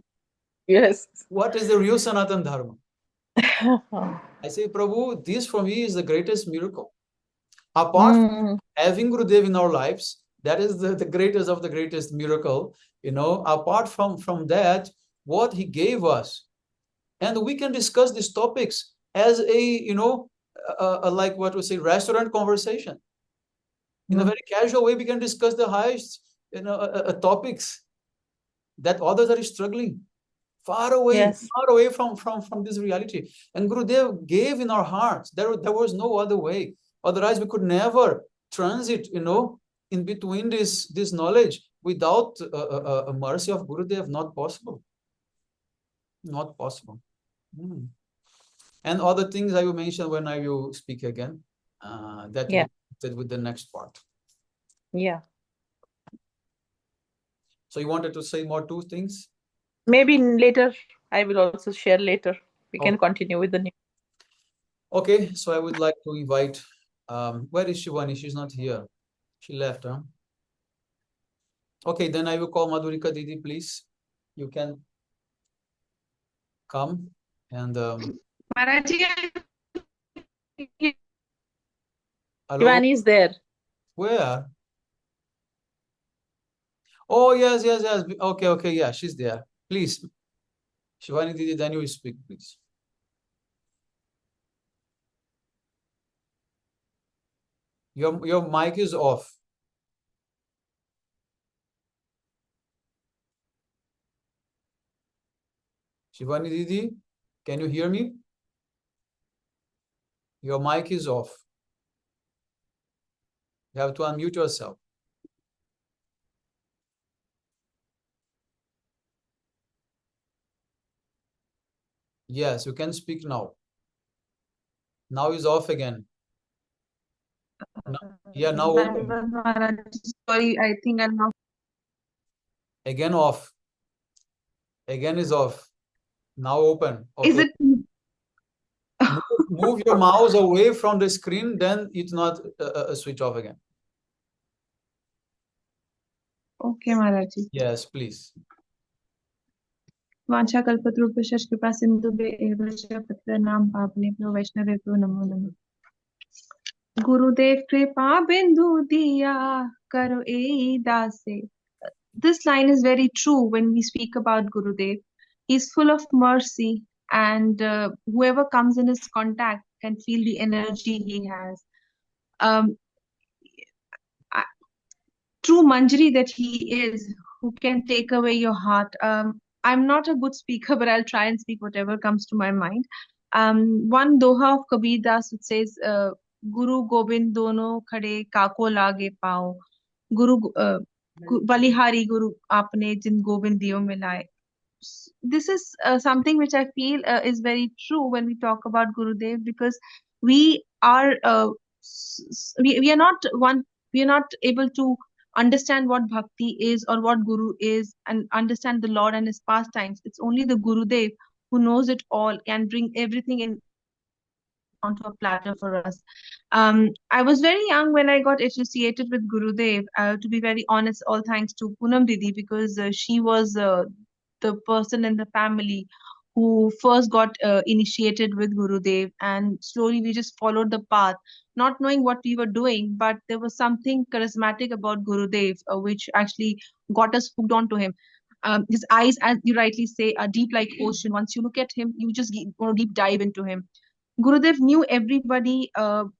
Yes. What is the real Sanatan Dharma? I say, Prabhu, this for me is the greatest miracle. Apart from Mm, having Gurudev in our lives, that is the greatest of the greatest miracle. Apart from that, what he gave us, and we can discuss these topics as like what we say, restaurant conversation. In a mm. very casual way, we can discuss the highest, topics that others are struggling Yes. far away from this reality. And Gurudev gave in our hearts. There was no other way. Otherwise, we could never transit, in between this knowledge without a mercy of Gurudev. Not possible. Not possible. Mm. And other things I will mention when I will speak again. That will Yeah. be connected with the next part. Yeah. So you wanted to say more two things? Maybe later. I will also share later. We can Oh, continue with the new. okay. So I would like to invite. Where is Shivani? She's not here. She left, huh? Okay, then I will call Madhurika Didi, please. You can come and Maharaji, hello. Shivani is there. Where? Oh, yes, yes, yes. Okay, okay, yeah, she's there. Please, Shivani Didi, then you speak, please. Your mic is off. Shivani Didi, can you hear me? Your mic is off. You have to unmute yourself. Yes, you can speak now. Now is off again. No, yeah, now open. Maharaji, sorry, I think I'm not. Again off. Again is off. Now open. Is Okay. it Move your mouse away from the screen, then it's not switch off again. okay, Maharaji? Yes, please. वाञ्छा कल्पतरुभ्यश्च कृपा सिन्धुभ्यश्च पतितानां पावनेभ्यो वैष्णवेभ्यो नमो नमः। गुरुदेव कृपा बिंदु दिया करो ए दासे. This line is very true when we speak about Gurudev. He's full of mercy, and whoever comes in his contact can feel the energy he has. Um, true Manjari that he is, who can take away your heart. I'm not a good speaker, but I'll try and speak whatever comes to my mind. One doha of Kabir Das which says, Guru Gobind dono khade kako lage pao. Guru Balihari Guru aapne jin Gobind diyo milaye. this is something which I feel is very true when we talk about Gurudev, because we are we are not able to understand what bhakti is or what guru is and understand the Lord and his pastimes. It's only the Gurudev who knows it all, can bring everything in onto a platter for us. I was very young when I got associated with Gurudev. To be very honest, all thanks to Poonam Didi, because she was the person in the family who first got initiated with Gurudev, and slowly we just followed the path, not knowing what we were doing, but there was something charismatic about Gurudev, which actually got us hooked onto him. His eyes, as you rightly say, are deep like ocean. Once you look at him, you just want to deep dive into him. Gurudev knew everybody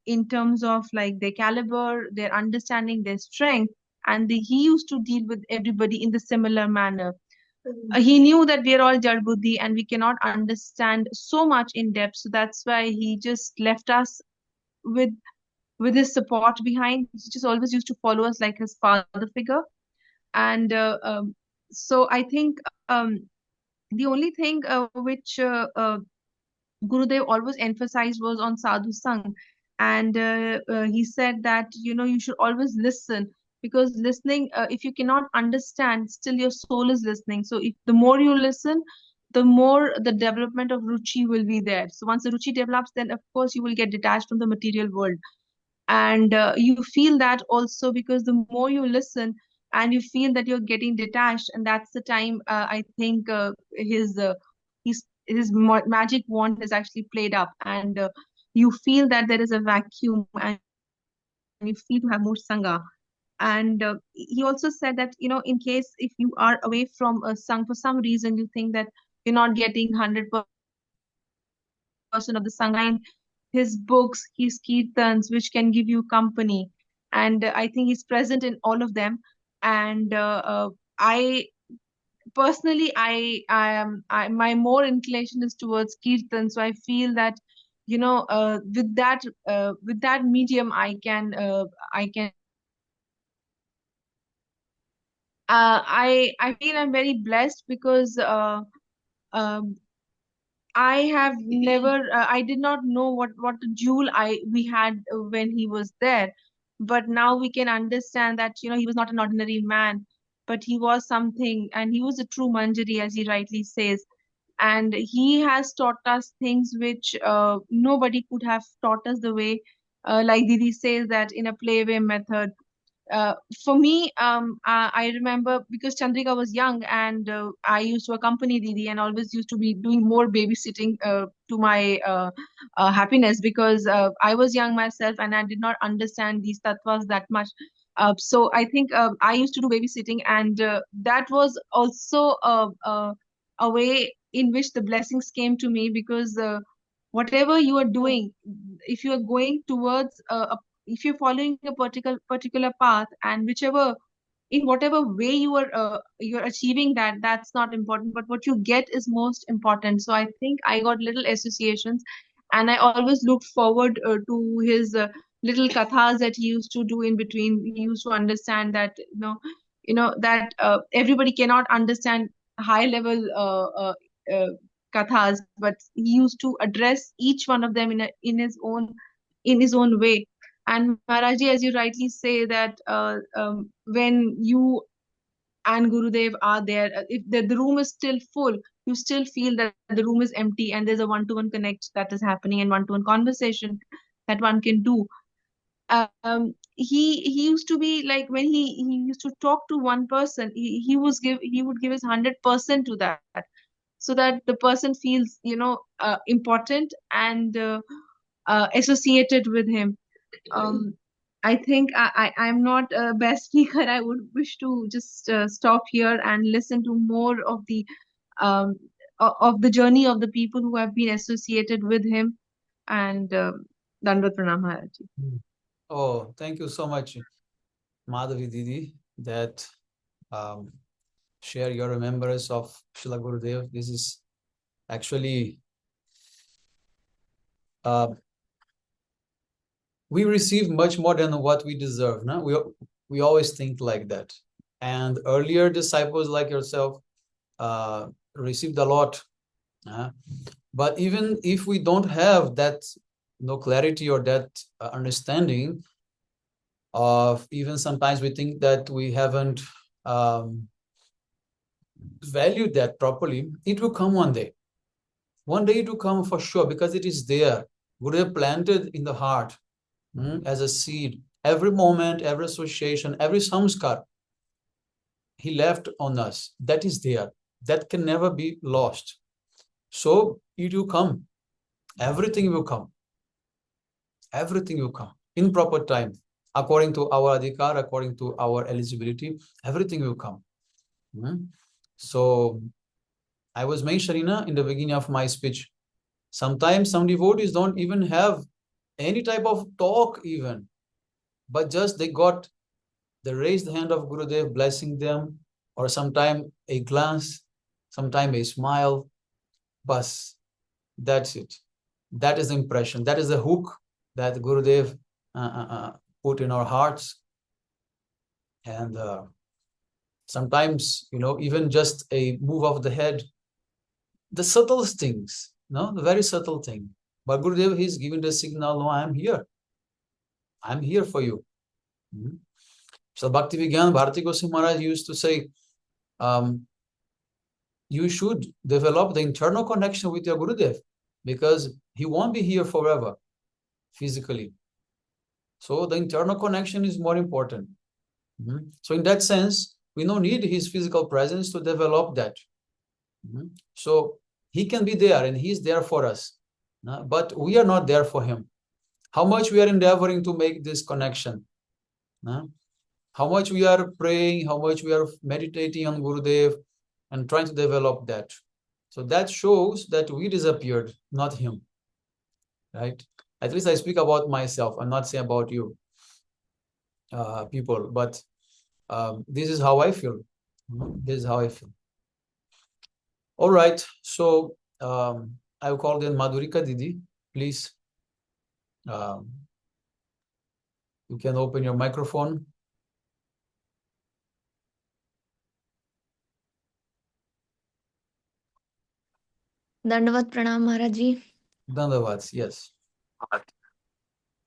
in terms of like their caliber, their understanding, their strength, and he used to deal with everybody in the similar manner. He knew that we are all Jad Buddhi and we cannot understand so much in depth, so that's why he just left us with with his support behind. He just always used to follow us like his father figure, and so I think the only thing which Gurudev always emphasized was on sadhu sang, and he said that you should always listen, because listening, if you cannot understand, still your soul is listening. So if the more you listen, the more the development of ruchi will be there. So once the ruchi develops, then of course you will get detached from the material world, and you feel that also because the more you listen and you feel that you're getting detached, and that's the time I think his magic wand is actually played up, and you feel that there is a vacuum and you feel to have more sangha. And he also said that in case if you are away from a sang for some reason, you think that you're not getting 100% of the sangha, you can find his books, his kirtans, which can give you company. And I think he's present in all of them. And I personally, my more inclination is towards kirtan. So I feel that with that medium, I can I feel I'm very blessed because um I have never, I did not know what jewel we had when he was there, but now we can understand that he was not an ordinary man, but he was something, and he was a true Manjari, as he rightly says, and he has taught us things which nobody could have taught us the way, like Didi says, that in a playway method. uh, for me, I remember because Chandrika was young, and I used to accompany Didi and always used to be doing more babysitting to my happiness, because I was young myself and I did not understand these tattvas that much. So I think I used to do babysitting, and that was also a way in which the blessings came to me, because whatever you are doing, if you are going towards if you're following a particular path, and whichever in whatever way you're achieving that, that's not important, but what you get is most important. So I think I got little associations, and I always looked forward to his little kathas that he used to do in between. He used to understand that that everybody cannot understand high level uh, kathas, but he used to address each one of them in his own way. And Maharaji, as you rightly say, that when you and Gurudev are there, if the room is still full, you still feel that the room is empty, and there's a one-to-one connect that is happening, and one-to-one conversation that one can do. He used to be like, when he used to talk to one person, he would give his 100% to that, so that the person feels important and associated with him. um, I think I'm not a best speaker. I would wish to just stop here and listen to more um, of the journey of the people who have been associated with him. And Dandavat Pranam, Maharaji. Oh, thank you so much, Madhavi Didi, that um, share your remembrance of Srila Gurudev. This is actually we receive much more than what we deserve. No? We always think like that. And earlier disciples like yourself received a lot. But even if we don't have that clarity or that understanding of, even sometimes we think that we haven't valued that properly, it will come one day. One day it will come for sure, because it is there. Gurudev planted in the heart as a seed. Every moment, every association, every samskar he left on us, that is there. That can never be lost. So it will come. Everything will come. Everything will come in proper time, according to our adhikar, according to our eligibility. Everything will come. So I was mentioning in the beginning of my speech, sometimes some devotees don't even have any type of talk even, but just they got the raised hand of Gurudev blessing them, or sometime a glance, sometime a smile. Bas, that's it. That is the impression. That is the hook that Gurudev put in our hearts. And sometimes, even just a move of the head, the subtlest things, the very subtle thing. But Gurudev, he's giving the signal, no, I'm here. I'm here for you. So Bhakti Vigyan Bharati Goswami Maharaj used to say, you should develop the internal connection with your Gurudev, because he won't be here forever physically. So the internal connection is more important. So in that sense, we don't need his physical presence to develop that. So he can be there and he's there for us, but we are not there for him. How much we are endeavoring to make this connection, how much we are praying, how much we are meditating on Gurudev and trying to develop that. So that shows that we disappeared, not him, right? At least I speak about myself. I'm not saying about you people, but this is how I feel. This is how I feel. All right. So I will call then Madhurika Didi. Please, you can open your microphone. Dandavat Pranam Maharaj Ji. Dandavats, yes.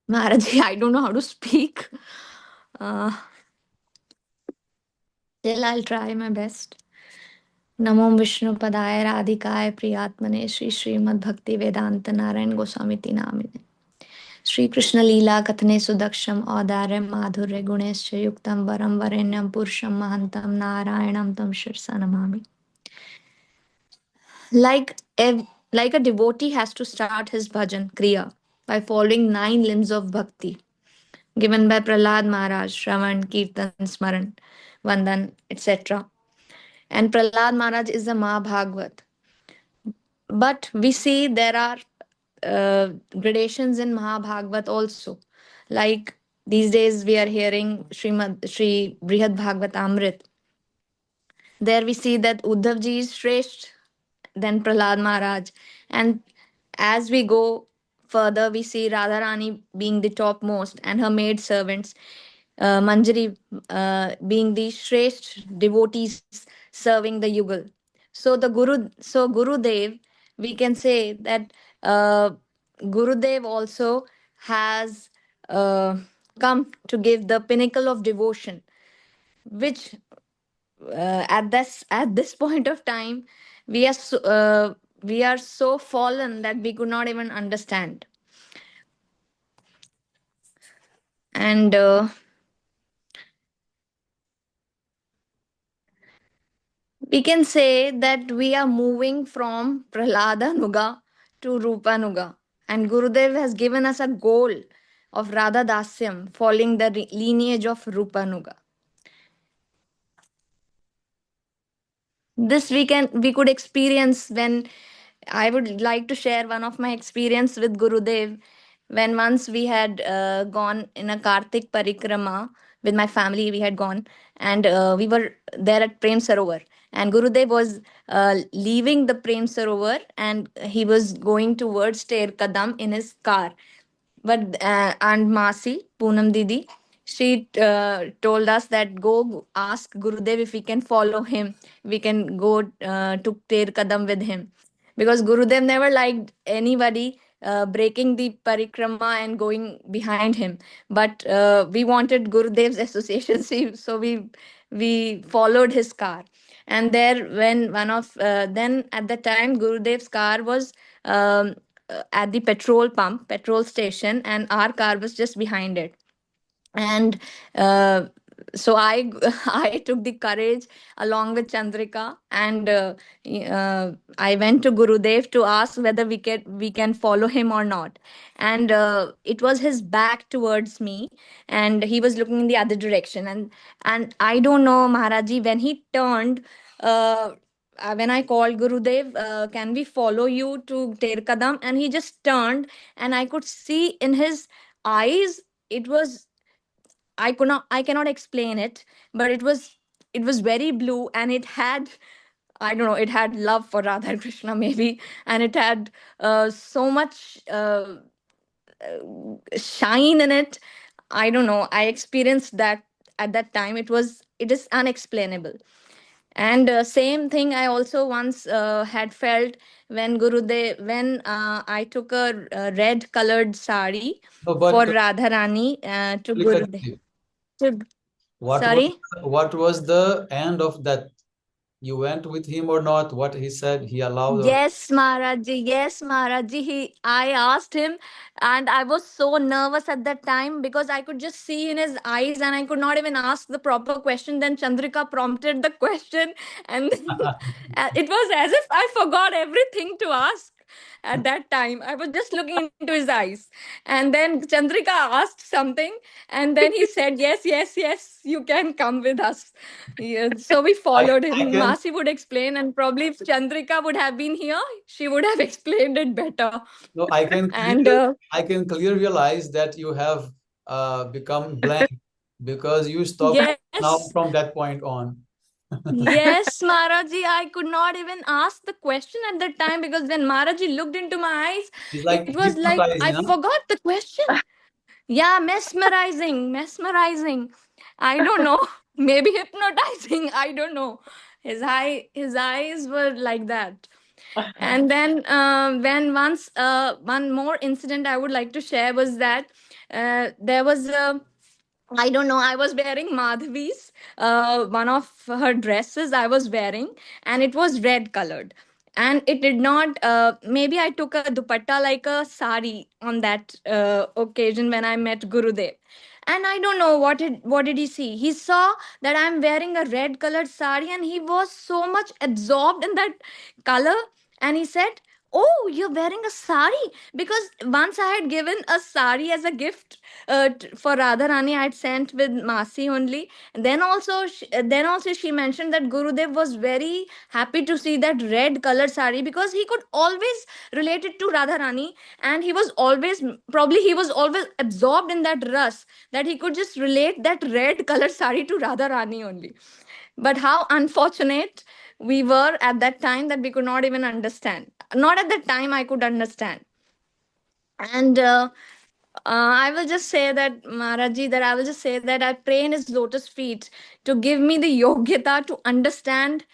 Maharaj Ji, I don't know how to speak. Still, I'll try my best. Namo Vishnu Padaya Radhikaya Priyatmane Shri Srimad Bhakti Vedanta Narayan Goswamiti Namine Shri Krishna Leela Kathane Sudaksham Audaryam Madhurya Gunescha Yuktam Varam Varenyam Purusham Mahantam Narayanam Tam Shirsa Namami. Like a devotee has to start his bhajan kriya by following 9 limbs of bhakti given by Prahlad Maharaj, Shravan, Kirtan, Smaran, Vandan, etc. And Prahlad Maharaj is a Mahabhagavad. But we see there are gradations in Mahabhagavad also. Like these days we are hearing Sri Brihad Bhagavat Amrit. There we see that Uddhav ji is Shresht than Prahlad Maharaj. And as we go further, we see Radharani being the topmost and her maid servants, Manjari being the Shresht devotees serving the Yugal. So Gurudev, we can say that Gurudev also has come to give the pinnacle of devotion, which at this point of time we are so fallen that we could not even understand. And we can say that we are moving from Prahlada Nuga to Rupa Nuga. And Gurudev has given us a goal of Radha Dasyam, following the lineage of Rupa Nuga. This we could experience when I would like to share one of my experience with Gurudev. When once we had gone in a Kartik Parikrama with my family, we had gone and we were there at Prem Sarovar. And Gurudev was leaving the Prem Sarovar and he was going towards Ter Kadam in his car. But and Masi, Poonam Didi, she told us that go ask Gurudev if we can follow him. We can go to Ter Kadam with him. Because Gurudev never liked anybody breaking the parikrama and going behind him. But we wanted Gurudev's association, so we followed his car. And there, when one of then at the time, Gurudev's car was at the petrol station, and our car was just behind it. And uh, so I I took the courage along with Chandrika, and I went to Gurudev to ask whether we can follow him or not. And it was his back towards me, and he was looking in the other direction. And I don't know, Maharaji, when he turned. When I called Gurudev, can we follow you to Ter Kadam? And he just turned, and I could see in his eyes, it was, I cannot explain it, but it was very blue, and it had, I don't know, it had love for Radha and Krishna maybe, and it had so much shine in it. I don't know. I experienced that at that time. It is unexplainable. And same thing I also once had felt when I took a red colored sari No, for but Radharani to Tulika Gurudev. ji, To, what was sorry. what was the end of that? You went with him or not? What he said, he allowed or Yes, Maharaji. Yes, Maharaji. I asked him, and I was so nervous at that time because I could just see in his eyes, and I could not even ask the proper question. Then Chandrika prompted the question, and then it was as if I forgot everything to ask at that time. I was just looking into his eyes, and then Chandrika asked something, and then he said, "Yes, yes, yes, you can come with us." Yeah, so we I, followed I him. can Masi would explain, and probably if Chandrika would have been here, she would have explained it better. no, And I can clearly realize that you have become blank because you stopped now yes, from that point on. yes, Maharaji, I could not even ask the question at that time because when Maharaji looked into my eyes, It's it like was like I hypnotizing, huh? forgot the question. Yeah, mesmerizing, mesmerizing. I don't know. Maybe hypnotizing. I don't know. His eyes were like that. And then when once one more incident I would like to share was that there was a, I don't know, I was wearing Madhavi's, one of her dresses I was wearing, and it was red colored. And it did not, maybe I took a dupatta like a sari on that occasion when I met Gurudev. And I don't know what did he see. He saw that I'm wearing a red colored sari, and he was so much absorbed in that color. And he said, "Oh, you're wearing a sari." Because once I had given a sari as a gift for Radharani, I had sent with Masi only. And then also she mentioned that Gurudev was very happy to see that red colored sari because he could always relate it to Radharani, and he was always absorbed in that ras that he could just relate that red colored sari to Radharani only. But how unfortunate we were at that time that we could not even understand. Not at that time I could understand. And I will just say that, Maharaji, that I will just say that I pray in his lotus feet to give me the yogyata to understand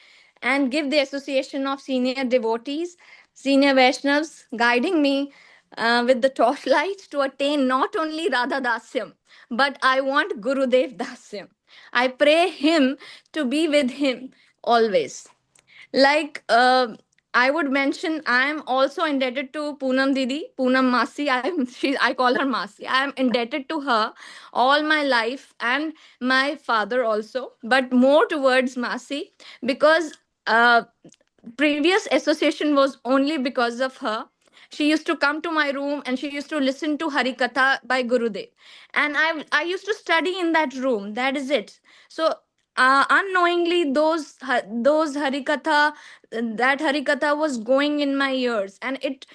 and give the association of senior devotees, senior Vaishnavas, guiding me with the torchlight to attain not only Radha Dasyam, but I want Gurudev Dasyam. I pray him to be with him always. Like I would mention, I am also indebted to Poonam Didi, Poonam Masi. I call her Masi. I am indebted to her all my life, and my father also, but more towards Masi, because uh, previous association was only because of her. She used to come to my room and she used to listen to Harikatha by Gurudev, and I used to study in that room. That is it. So unknowingly, those Harikatha, that Harikatha was going in my ears, and it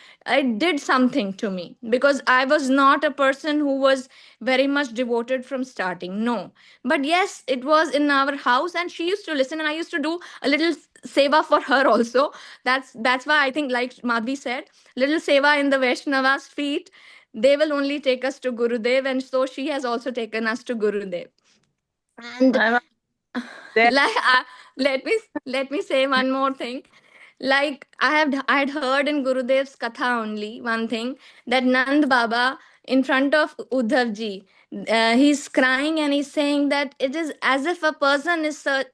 did something to me because I was not a person who was very much devoted from starting. No, but yes, it was in our house, and she used to listen, and I used to do a little seva for her also. That's why I think, like Madhvi said, little seva in the Vaishnava's feet. they will only take us to Gurudev, and so she has also taken us to Gurudev. And I'm there. like let me say one more thing. Like I'd heard in Gurudev's katha only one thing, that Nand Baba in front of Uddhav ji, he's crying and he's saying that it is as if a person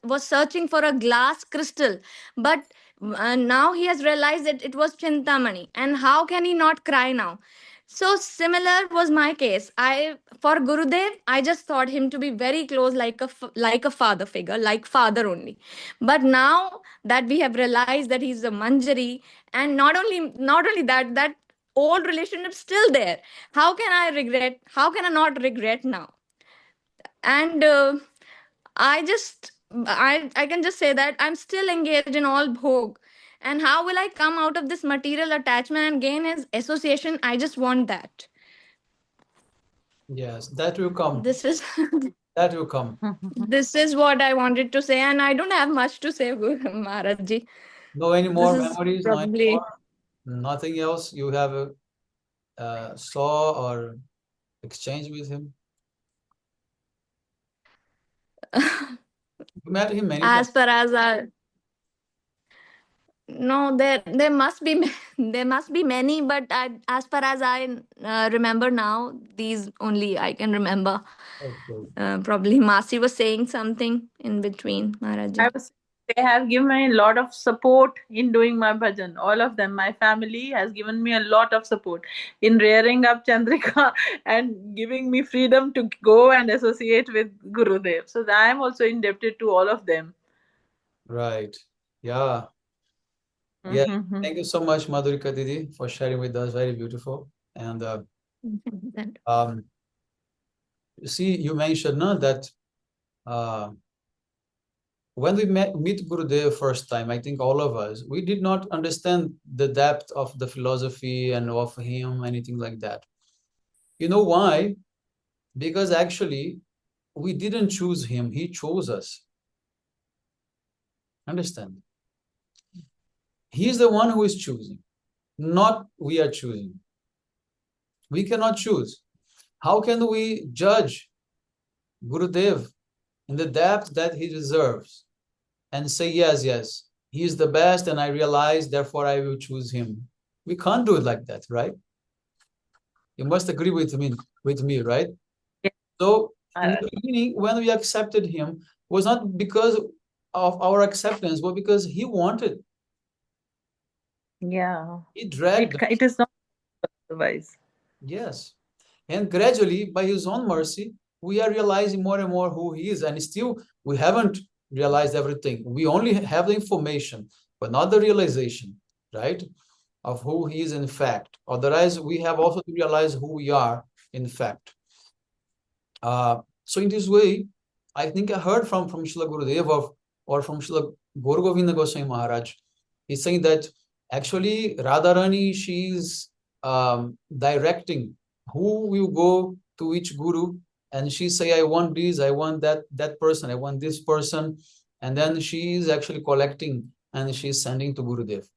was searching for a glass crystal, but now he has realized that it was Chintamani, and how can he not cry now? So similar was my case. For Gurudev, I just thought him to be very close, like a father figure, like father only. But now that we have realized that he's a Manjari, and not only that, that old relationship still there. How can I regret? How can I not regret now? And I can just say that I'm still engaged in all bhog. And how will I come out of this material attachment and gain his association? I just want that. Yes, that will come. This is That will come. this is what I wanted to say, and I don't have much to say, Maharaj ji. No any This more is memories, no any probably more, nothing else you have saw or exchanged with him? You met him many times. as far as I no, there must be there must be many, but as far as I remember now, these only I can remember. Okay. Probably Masi was saying something in between, Maharaj ji. They have given me a lot of support in doing my bhajan. All of them, my family has given me a lot of support in rearing up Chandrika and giving me freedom to go and associate with Gurudev. So I am also indebted to all of them. Right. Yeah. Yeah. Thank you so much, Madhurika Didi, for sharing with us. Very beautiful. And you see, you mentioned that when we meet Gurudev first time, I think all of us, we did not understand the depth of the philosophy and of him, anything like that. You know why? Because actually, we didn't choose him. He chose us. Understand? He's the one who is choosing, not we are choosing. We cannot choose. How can we judge Gurudev in the depth that he deserves and say, yes, yes, he is the best and I realize, therefore I will choose him? We can't do it like that, right? You must agree with me, right? Yeah. So in the beginning, when we accepted him, was not because of our acceptance, but because he wanted. Yeah. He dragged us. It is not otherwise. Yes. And gradually, by his own mercy, we are realizing more and more who he is. And still, we haven't realized everything. We only have the information, but not the realization, right, of who he is in fact. Otherwise, we have also to realize who we are in fact. So in this way, I think I heard from Srila Gurudeva or from Srila Gaur Govinda Goswami Maharaj. He's saying that actually Radharani, she's directing who will go to each guru, and she say, I want this, I want that person, I want this person, and then she is actually collecting and she's sending to Gurudev.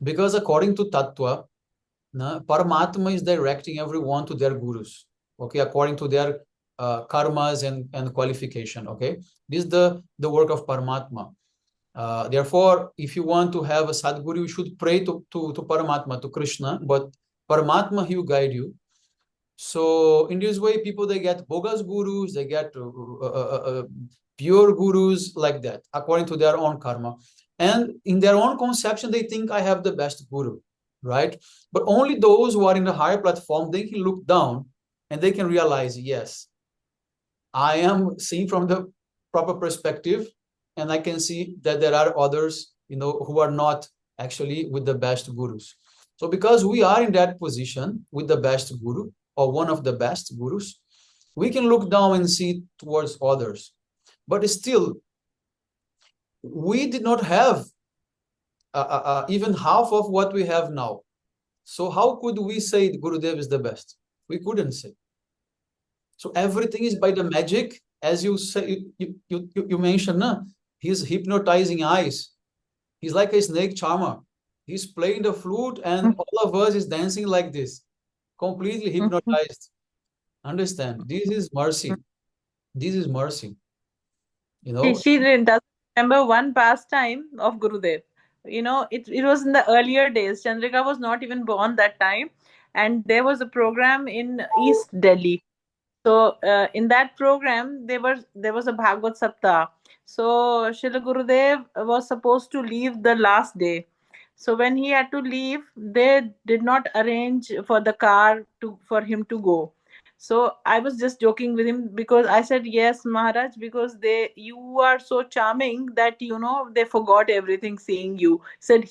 Because according to Tattva, Paramatma is directing everyone to their gurus, okay, according to their karmas and qualification, okay. This is the work of Paramatma. Therefore, if you want to have a Sadguru, you should pray to Paramatma, to Krishna, but Paramatma, he will guide you. So in this way, people, they get bogus gurus, they get pure gurus, like that, according to their own karma. And in their own conception, they think I have the best guru, right? But only those who are in the higher platform, they can look down and they can realize, yes, I am seeing from the proper perspective, and I can see that there are others, who are not actually with the best gurus. So because we are in that position with the best guru, or one of the best gurus, we can look down and see towards others. But still, we did not have even half of what we have now. So how could we say Gurudev is the best? We couldn't say. So everything is by the magic, as you say, you mentioned, he's hypnotizing eyes. He's like a snake charmer. He's playing the flute and all of us is dancing like this. completely hypnotized. Understand? This is mercy. This is mercy. You know? She doesn't remember one pastime of Gurudev. It was in the earlier days. Chandrika was not even born that time, and there was a program in East Delhi. So in that program, there was a Bhagavad Saptah. So Srila Gurudev was supposed to leave the last day. So when he had to leave, they did not arrange for the car for him to go. So I was just joking with him because I said, yes, Maharaj, because you are so charming that they forgot everything seeing you. Said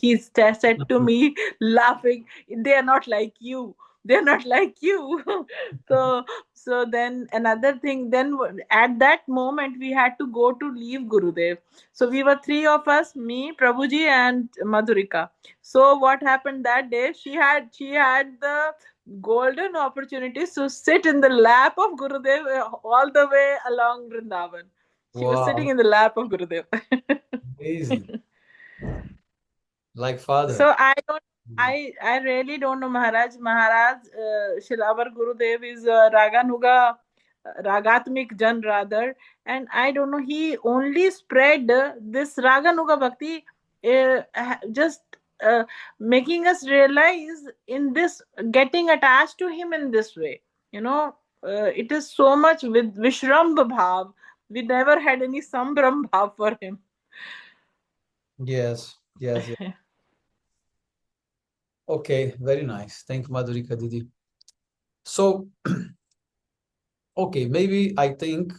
to me, laughing, they are not like you. They're not like you. so so then another thing, then at that moment we had to go to leave Gurudev. So we were three of us, me, Prabhuji, and Madhurika. So what happened that day, she had the golden opportunities to sit in the lap of Gurudev all the way along Vrindavan. She was sitting Wow. in the lap of Gurudev. Amazing. Like father. So I really don't know Maharaj. Shilavar Gurudev is Raganuga, Ragatmik Jan rather, and I don't know. He only spread this Raganuga Bhakti, just making us realize in this, getting attached to him in this way. It is so much with Vishrambha Bhav. We never had any Sambram Bhav for him. Yes. Okay, very nice. Thank you, Madhurika Didi. So, okay, maybe I think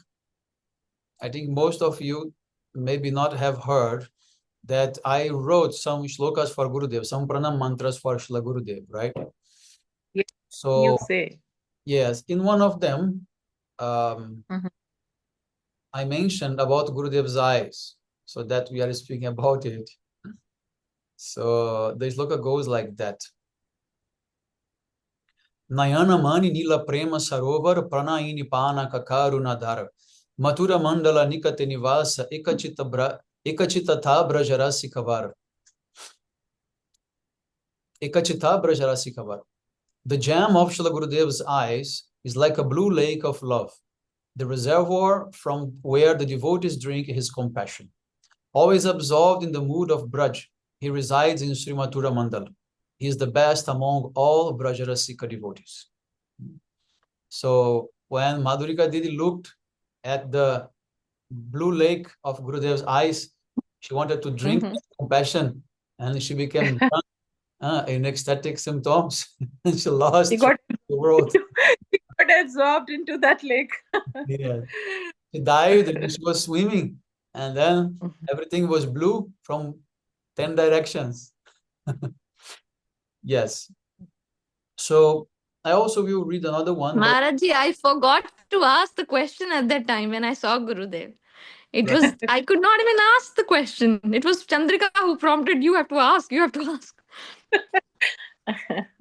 most of you maybe not have heard that I wrote some shlokas for Gurudev, some pranam mantras for Srila Gurudev, right? Yes, So, you say. yes, in one of them, Mhm. I mentioned about Gurudev's eyes, so that we are speaking about it. So the shloka goes like that. Nayana mani nila prema sarovar pranaini pana kakaru nadhar mathura mandala nikate nivasa ekachita tha brajarasi kavar. Ekachita brajarasi kavar. The gem of Srila Gurudev's eyes is like a blue lake of love, the reservoir from where the devotees drink his compassion. Always absorbed in the mood of Braj, he resides in Sri Mathura Mandala. He is the best among all Brajarasika devotees. So when Madhurika Didi looked at the blue lake of Gurudev's eyes, she wanted to drink compassion, and she became drunk, in ecstatic symptoms, and she lost He got the world. he got absorbed into that lake. Yeah. She dived and she was swimming, and then everything was blue from 10 directions. Yes. So I also will read another one. Maharajji, I forgot to ask the question at that time when I saw Gurudev. I could not even ask the question. It was Chandrika who prompted, you have to ask, you have to ask.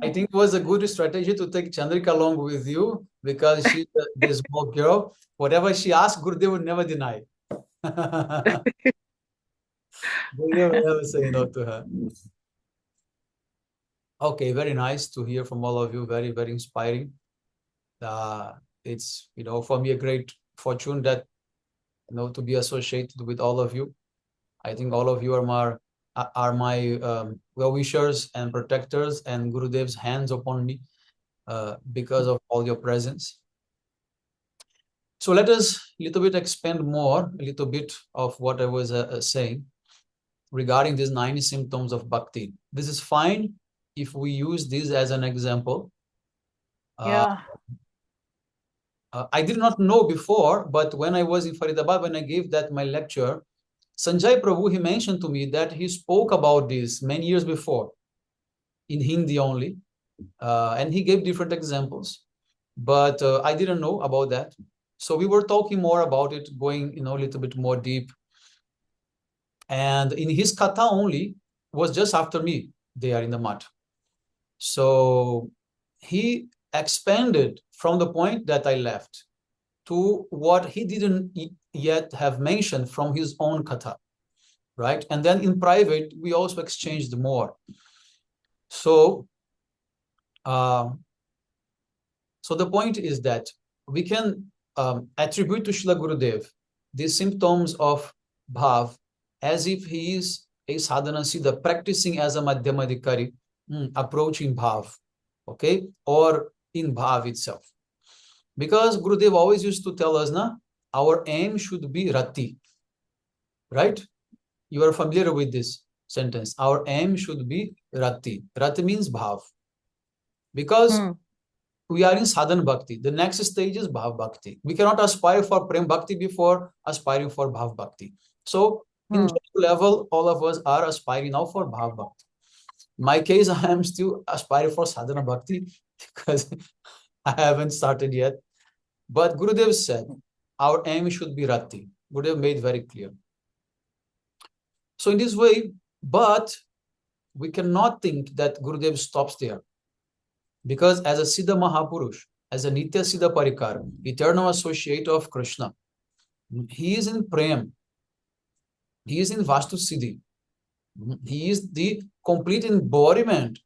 I think it was a good strategy to take Chandrika along with you because she's the small girl. Whatever she asked, Gurudev would never deny. Gurudev would never say no to her. Okay, very nice to hear from all of you. Very, very inspiring. It's, for me a great fortune that, to be associated with all of you. I think all of you are my well-wishers and protectors, and Gurudev's hands upon me because of all your presence. So let us a little bit expand more, a little bit of what I was saying regarding these 9 symptoms of bhakti. This is fine if we use this as an example. Yeah. I did not know before, but when I was in Faridabad, when I gave that my lecture, Sanjay Prabhu, he mentioned to me that he spoke about this many years before in Hindi only, and he gave different examples, but I didn't know about that. So we were talking more about it, going, a little bit more deep. And in his kata only was just after me, they are in the mat. So he expanded from the point that I left to what he didn't yet have mentioned from his own kata, right? And then in private, we also exchanged more. So So the point is that we can attribute to Srila Gurudev these symptoms of bhav as if he is a sadhana siddha practicing as a madhyamadikari, approaching bhav, okay, or in bhav itself. Because Gurudev always used to tell us, our aim should be rati, right? You are familiar with this sentence. Our aim should be rati. Rati means bhav. Because we are in sadhana bhakti. The next stage is bhav bhakti. We cannot aspire for prem bhakti before aspiring for bhav bhakti. So in general level, all of us are aspiring now for bhav bhakti. In my case, I am still aspiring for sadhana bhakti because I haven't started yet. But Gurudev said, our aim should be rati. Gurudev made very clear. So in this way, but we cannot think that Gurudev stops there. Because as a Siddha Mahapurush, as a Nitya Siddha Parikar, eternal associate of Krishna, he is in Prem. He is in Vastu Siddhi. He is the complete embodiment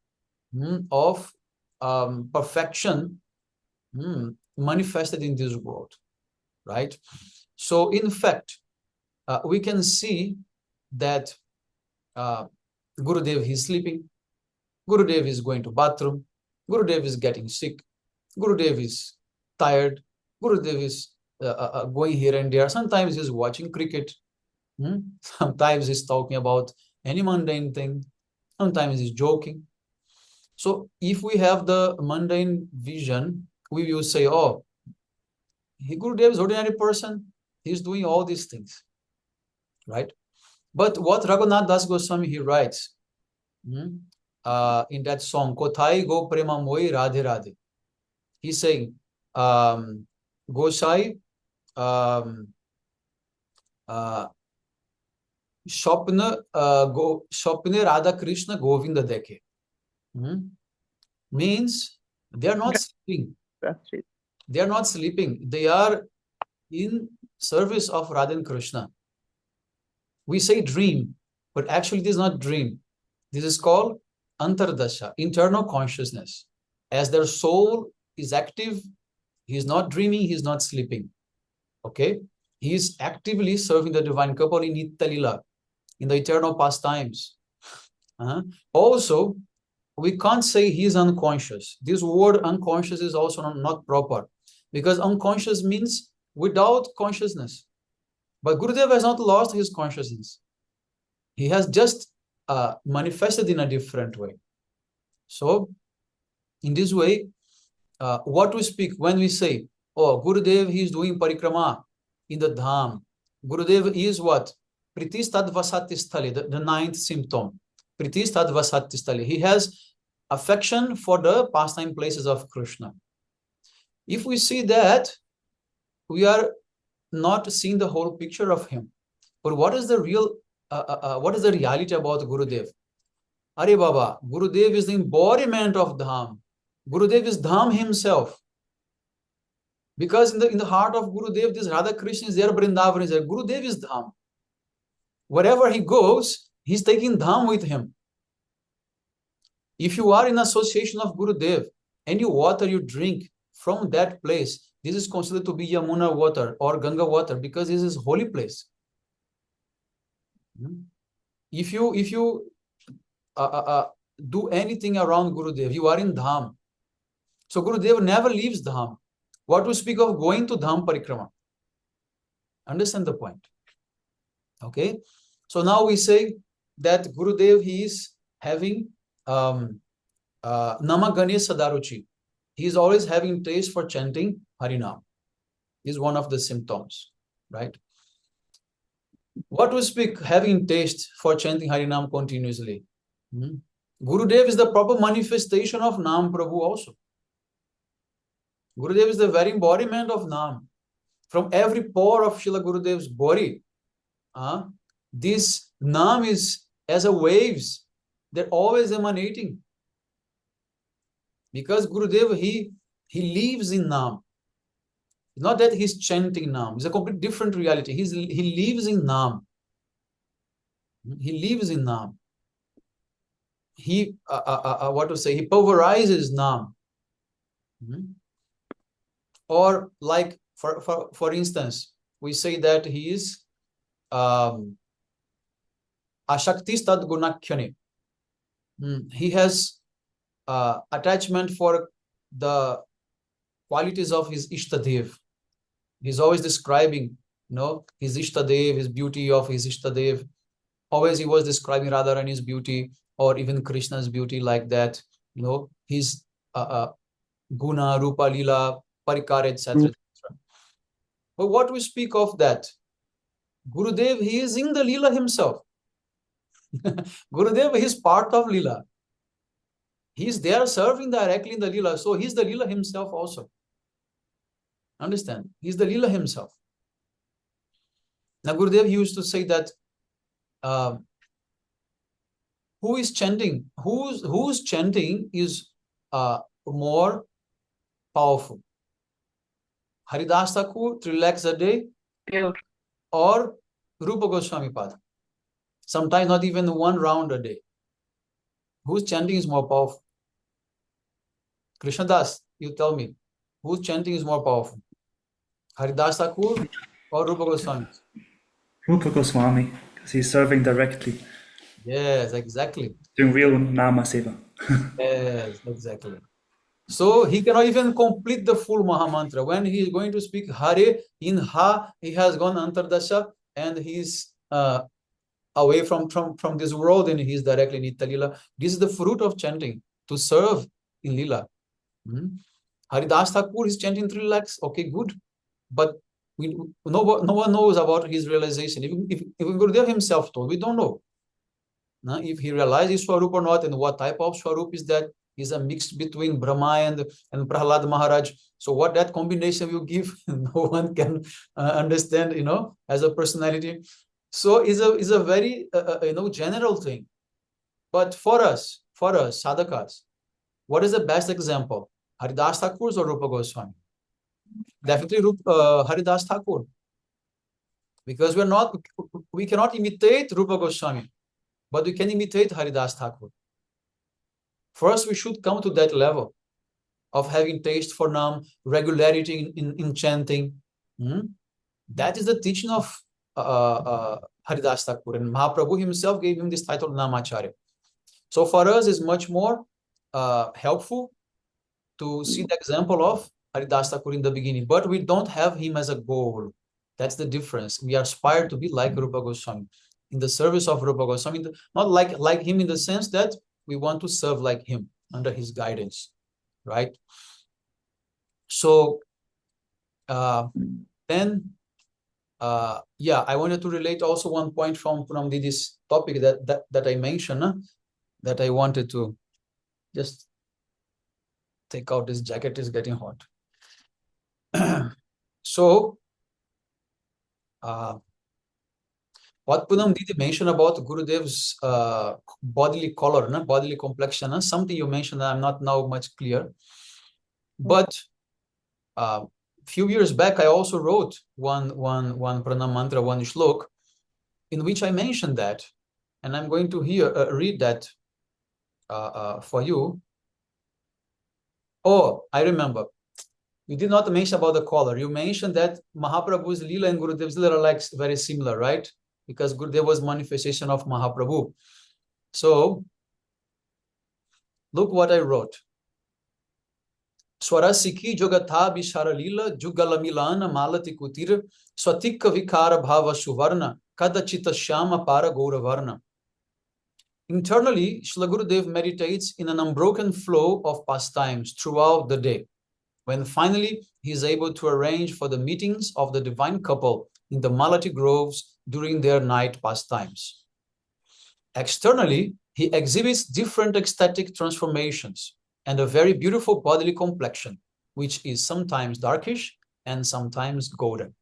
of perfection manifested in this world, right? So in fact, we can see that Gurudev is sleeping, Gurudev is going to bathroom, Gurudev is getting sick, Gurudev is tired, Gurudev is going here and there. Sometimes he's watching cricket, sometimes he's talking about any mundane thing, sometimes he's joking. So if we have the mundane vision, we will say, oh, Gurudev is ordinary person, he's doing all these things, right? But what Raghunath Das Goswami, he writes in that song, Kothai go prema moi radhe radhe. He's saying, Gosai, Shopne Radha Krishna Govinda Dekhe. Means they are not sleeping. They are not sleeping. They are in service of Radha and Krishna. We say dream, but actually this is not dream. This is called antardasha, internal consciousness. As their soul is active, he is not dreaming, he is not sleeping. Okay? He is actively serving the divine couple in Nitya Lila, in the eternal pastimes. Also, we can't say he is unconscious. This word unconscious is also not proper, because unconscious means without consciousness. But Gurudev has not lost his consciousness. He has just manifested in a different way. So, in this way, what we speak when we say, oh, Gurudev, he is doing parikrama in the dham. Gurudev is what? Pritistad vasatistali, the ninth symptom. Pritistad vasatistali. He has affection for the pastime places of Krishna. If we see that, we are not seeing the whole picture of him. But what is the real, what is the reality about Gurudev? Are Baba, Gurudev is the embodiment of Dham. Gurudev is Dham himself. Because in the heart of Gurudev, this Radha Krishna is there, Vrindavan is there. Gurudev is Dham. Wherever he goes, he's taking Dham with him. If you are in association of Gurudev, any water you drink from that place, this is considered to be Yamuna water or Ganga water, because this is holy place. If you do anything around Gurudev, you are in Dham. So Gurudev never leaves Dham. What we speak of going to Dham Parikrama. Understand the point? Okay. So now we say that Gurudev, he is having Namagane Sadaruchi. He is always having taste for chanting Harinam. Is one of the symptoms, right? What we speak, having taste for chanting Harinam continuously. Gurudev is the proper manifestation of Nam Prabhu also. Gurudev is the very embodiment of Nam. From every pore of Srila Gurudev's body, this Nam is as a waves. They're always emanating. Because Gurudev, he lives in Nam. Not that he's chanting Nam. It's a complete different reality. He lives in Nam. He lives in Nam. He, what to say, he pulverizes Nam. Or like, for instance, we say that he is Ashaktistad Gunakhyane. He has attachment for the qualities of his Ishtadev. He's always describing, his Ishtadev, his beauty of his Ishtadev. Always he was describing Radharani's beauty, or even Krishna's beauty, like that. His Guna, Rupa, Lila, Parikar, etc. But what we speak of that, Gurudev, he is in the Lila himself. Gurudev is part of Lila. He's there serving directly in the Lila. So he's the Lila himself also. Understand? He's the Lila himself. Now Gurudev used to say that who is chanting? Whose chanting is more powerful? Haridas Thakur, 3 lakhs a day, or Rupa Goswami Pada? Sometimes not even 1 round a day. Whose chanting is more powerful? Krishna Das, you tell me, whose chanting is more powerful? Haridas Thakur or Rupa Goswami? Rupa Goswami, because he's serving directly. Yes, exactly. Doing real Nama Seva. Yes, exactly. So he cannot even complete the full Mahamantra. When he is going to speak Hare, in Ha, he has gone Antardasha, and he's away from this world, and he's directly in Nitya Lila. This is the fruit of chanting, to serve in Lila. Haridas Thakur is chanting 3 lakhs. Okay, good. But no one knows about his realization. Even Gurudev himself told, we don't know. If he realizes Swarup or not, and what type of Swarup is that? Is a mix between Brahma and Prahlad Maharaj. So what that combination will give, no one can understand, as a personality. So is a very general thing. But for us sadhakas, what is the best example? Haridas Thakur or Rupa Goswami? Definitely Haridas Thakur, because we cannot imitate Rupa Goswami, but we can imitate Haridas Thakur. First, we should come to that level of having taste for Nam, regularity in chanting. That is the teaching of Haridas Thakur, and Mahaprabhu himself gave him this title, Namacharya. So for us, it's much more helpful to see the example of Haridas Thakur in the beginning, but we don't have him as a goal. That's the difference. We aspire to be like Rupa Goswami, in the service of Rupa Goswami, not like him in the sense that we want to serve like him, under his guidance, right? So then, I wanted to relate also one point from this topic that I mentioned, that I wanted to just take out. This jacket is getting hot. So what Punam Didi mentioned about Gurudev's bodily color, bodily complexion, something you mentioned, I'm not now much clear. But few years back, I also wrote one pranam mantra, one shlok, in which I mentioned that, and I'm going to read that for you. Oh, I remember. You did not mention about the color. You mentioned that Mahaprabhu's Leela and Gurudev's Leela are like very similar, right? Because Gurudev was manifestation of Mahaprabhu. So, look what I wrote. Swarasiki Jogatha Bishara Lila Jugala Milana Malati Kutir Swatika Vikara Bhava Suvarna Kadachita Shama Para Gauravarna. Internally, Srila Gurudev meditates in an unbroken flow of pastimes throughout the day, when finally he is able to arrange for the meetings of the divine couple in the Malati groves during their night pastimes. Externally, he exhibits different ecstatic transformations and a very beautiful bodily complexion, which is sometimes darkish and sometimes golden.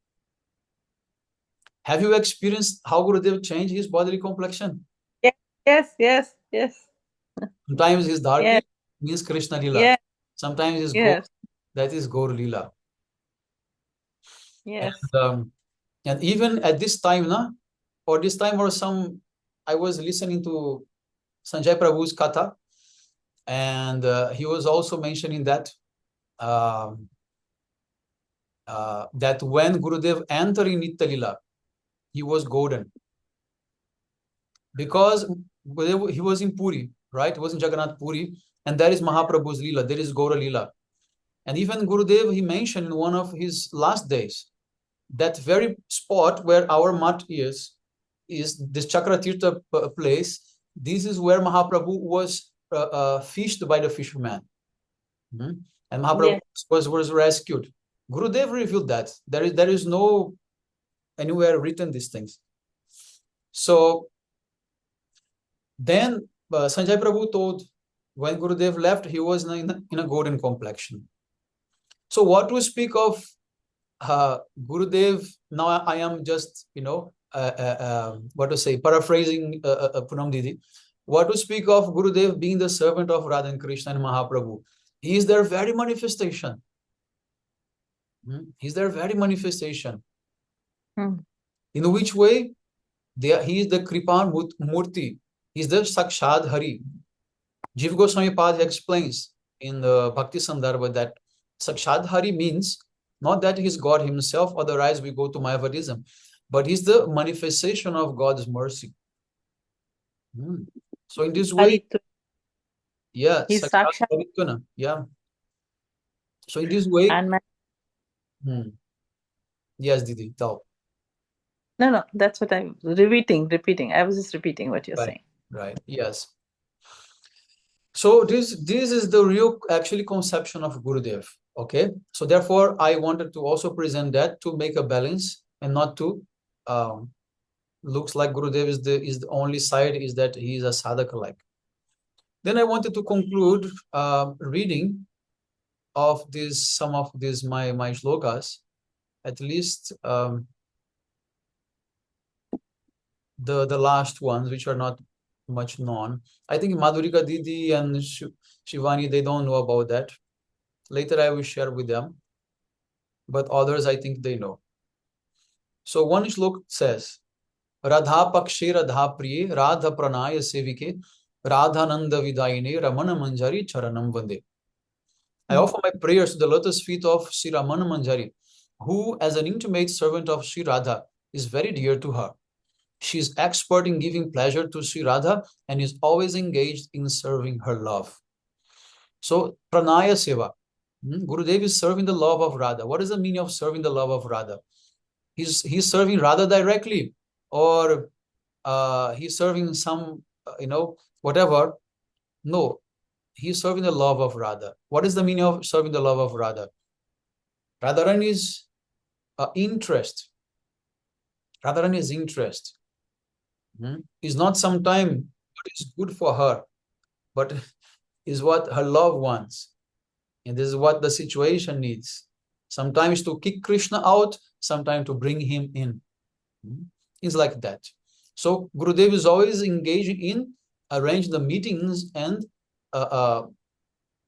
Have you experienced how Gurudev changed his bodily complexion? Yes. Sometimes he's darkish, means Krishna Lila. Yes. Sometimes he's gold, that is Gaur Lila. Yes. And even at this time, I was listening to Sanjay Prabhu's Katha, and he was also mentioning that that when Gurudev entered in Nitya Lila, he was golden. Because he was in Puri, right? He was in Jagannath Puri, and that is Mahaprabhu's Lila, there is Gaura Lila. And even Gurudev, he mentioned in one of his last days, that very spot where our mat is this Chakratirtha place. This is where Mahaprabhu was fished by the fisherman. And Mahaprabhu was rescued. Gurudev revealed that. There is no anywhere written these things. So then Sanjay Prabhu told, when Gurudev left, he was in a golden complexion. So what to speak of Gurudev? Now I am just, what to say, paraphrasing Punam Didi. What to speak of Gurudev being the servant of Radha and Krishna and Mahaprabhu? He is their very manifestation. He is their very manifestation. In which way? He is the Kripan Murti. He is the Sakshad Hari. Jiva Goswami Pad explains in the Bhakti Sandarbha that Sakshad Hari means not that he's God himself, otherwise we go to Mayavadism, but he's the manifestation of God's mercy. So in this way, yeah, he's Sakshad. Yeah. So in this way, yes, Didi, tell. No, that's what I'm repeating. I was just repeating what you're saying. Right, yes. So this is the real actually conception of Gurudev. Okay, so therefore I wanted to also present that to make a balance and not to looks like Gurudev is the only side is that he is a sadhaka like. Then I wanted to conclude reading of some of these my shlokas, at least the last ones, which are not much known. I think Madhurika Didi and Shivani, they don't know about that. Later I will share with them, but others I think they know. So one shlok says, Radha Pakshe Radha Priye Radha Pranaya Sevike Radhananda Vidayine Ramana Manjari Charanam Vande. I offer my prayers to the lotus feet of Sri Ramana Manjari, who as an intimate servant of Sri Radha is very dear to her. She is expert in giving pleasure to Sri Radha and is always engaged in serving her love. So Pranaya Seva. Gurudev is serving the love of Radha. What is the meaning of serving the love of Radha? He's serving Radha directly, or he's serving some, whatever. No, he's serving the love of Radha. What is the meaning of serving the love of Radha? Radharani is interest. Radharani is interest. Is not sometime what is good for her, but is what her love wants. And this is what the situation needs. Sometimes to kick Krishna out, sometimes to bring him in. It's like that. So Gurudev is always engaging in arrange the meetings and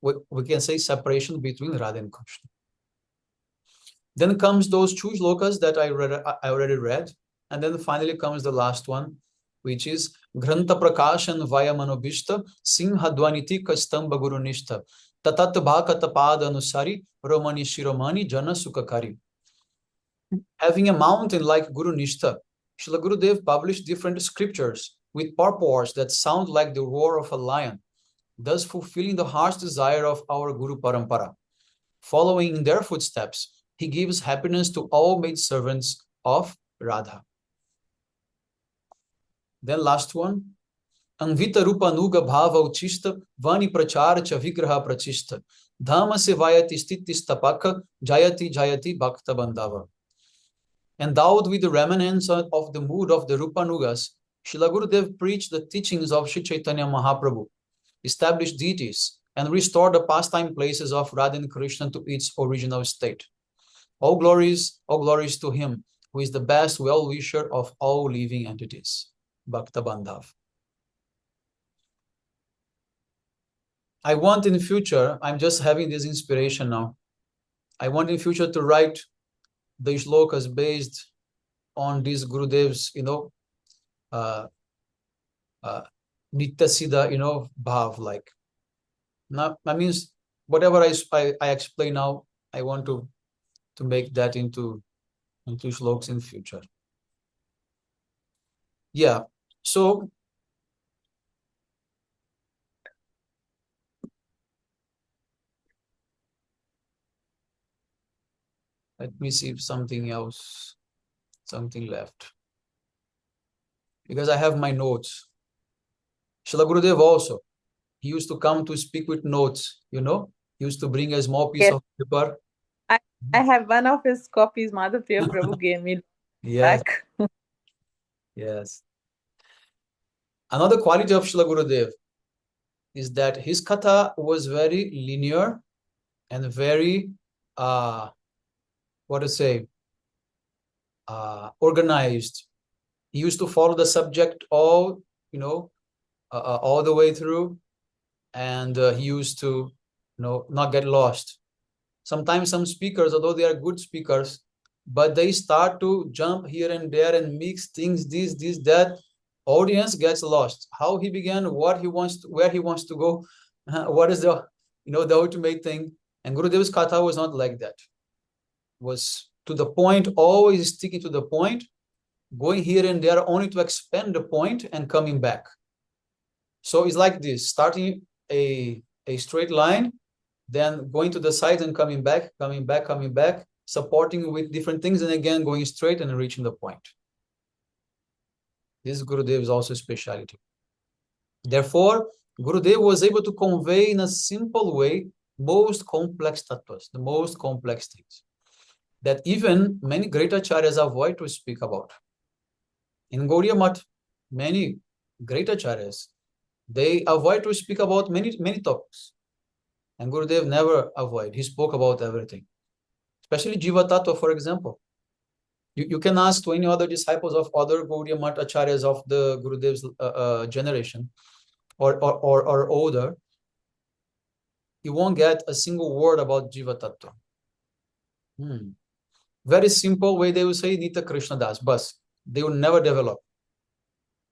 we can say separation between Radha and Krishna. Then comes those two shlokas that I already read, and then finally comes the last one, which is Granta Prakashan Vaya Manobishta Simhadvaniti Kastamba Gurunishta Tatat Bhakatapada Anusari Romani Shiromani Jana Sukakari. Having a mountain like Guru Nishtha, Srila Gurudev published different scriptures with purports that sound like the roar of a lion, thus fulfilling the heart's desire of our Guru Parampara. Following in their footsteps, he gives happiness to all maidservants of Radha. Then last one, Anvita Rupa Nuga Bhava Uchishta Vani Prachara Cha Vigraha Prachishta Dhamma Sevayati Stitistapaka Jayati Jayati Bhakta Bandhava. Endowed with the remnants of the mood of the Rupanugas, Srila Gurudev preached the teachings of Sri Chaitanya Mahaprabhu, established deities, and restored the pastime places of Radha and Krishna to its original state. All glories to him, who is the best well-wisher of all living entities. Bhakta Bandhav. I want in the future, I'm just having this inspiration now. I want in future to write the shlokas based on these Gurudev's, Nitya Siddha, bhav, like. Now, that means whatever I explain now, I want to to make that into shlokas in future. Yeah. So let me see if something left. Because I have my notes. Srila Gurudeva also, he used to come to speak with notes, you know? He used to bring a small piece Yes. of paper. I have one of his copies. Madhapriya Prabhu gave me Yes, back. yes. Another quality of Srila Gurudev is that his katha was very linear and very, what to say, organized. He used to follow the subject all, all the way through, and he used to, not get lost. Sometimes some speakers, although they are good speakers, but they start to jump here and there and mix things, this, that. Audience gets lost. How he began, what he wants, where he wants to go, what is the, the ultimate thing. And Gurudev's katha was not like that. Was to the point, always sticking to the point, going here and there only to expand the point and coming back. So it's like this, starting a straight line, then going to the side and coming back, supporting with different things, and again going straight and reaching the point. This Gurudev is also a speciality. Therefore, Gurudev was able to convey in a simple way most complex tattvas, the most complex things that even many great acharyas avoid to speak about. In Gaudiya Math, many great acharyas, they avoid to speak about many topics. And Gurudev never avoid. He spoke about everything. Especially Jiva Tattva, for example. You can ask to any other disciples of other Gaudiya Math acharyas of the Gurudev's generation or older. You won't get a single word about Jiva Tattva. Very simple way they will say Nitya Krishna Das, but they will never develop.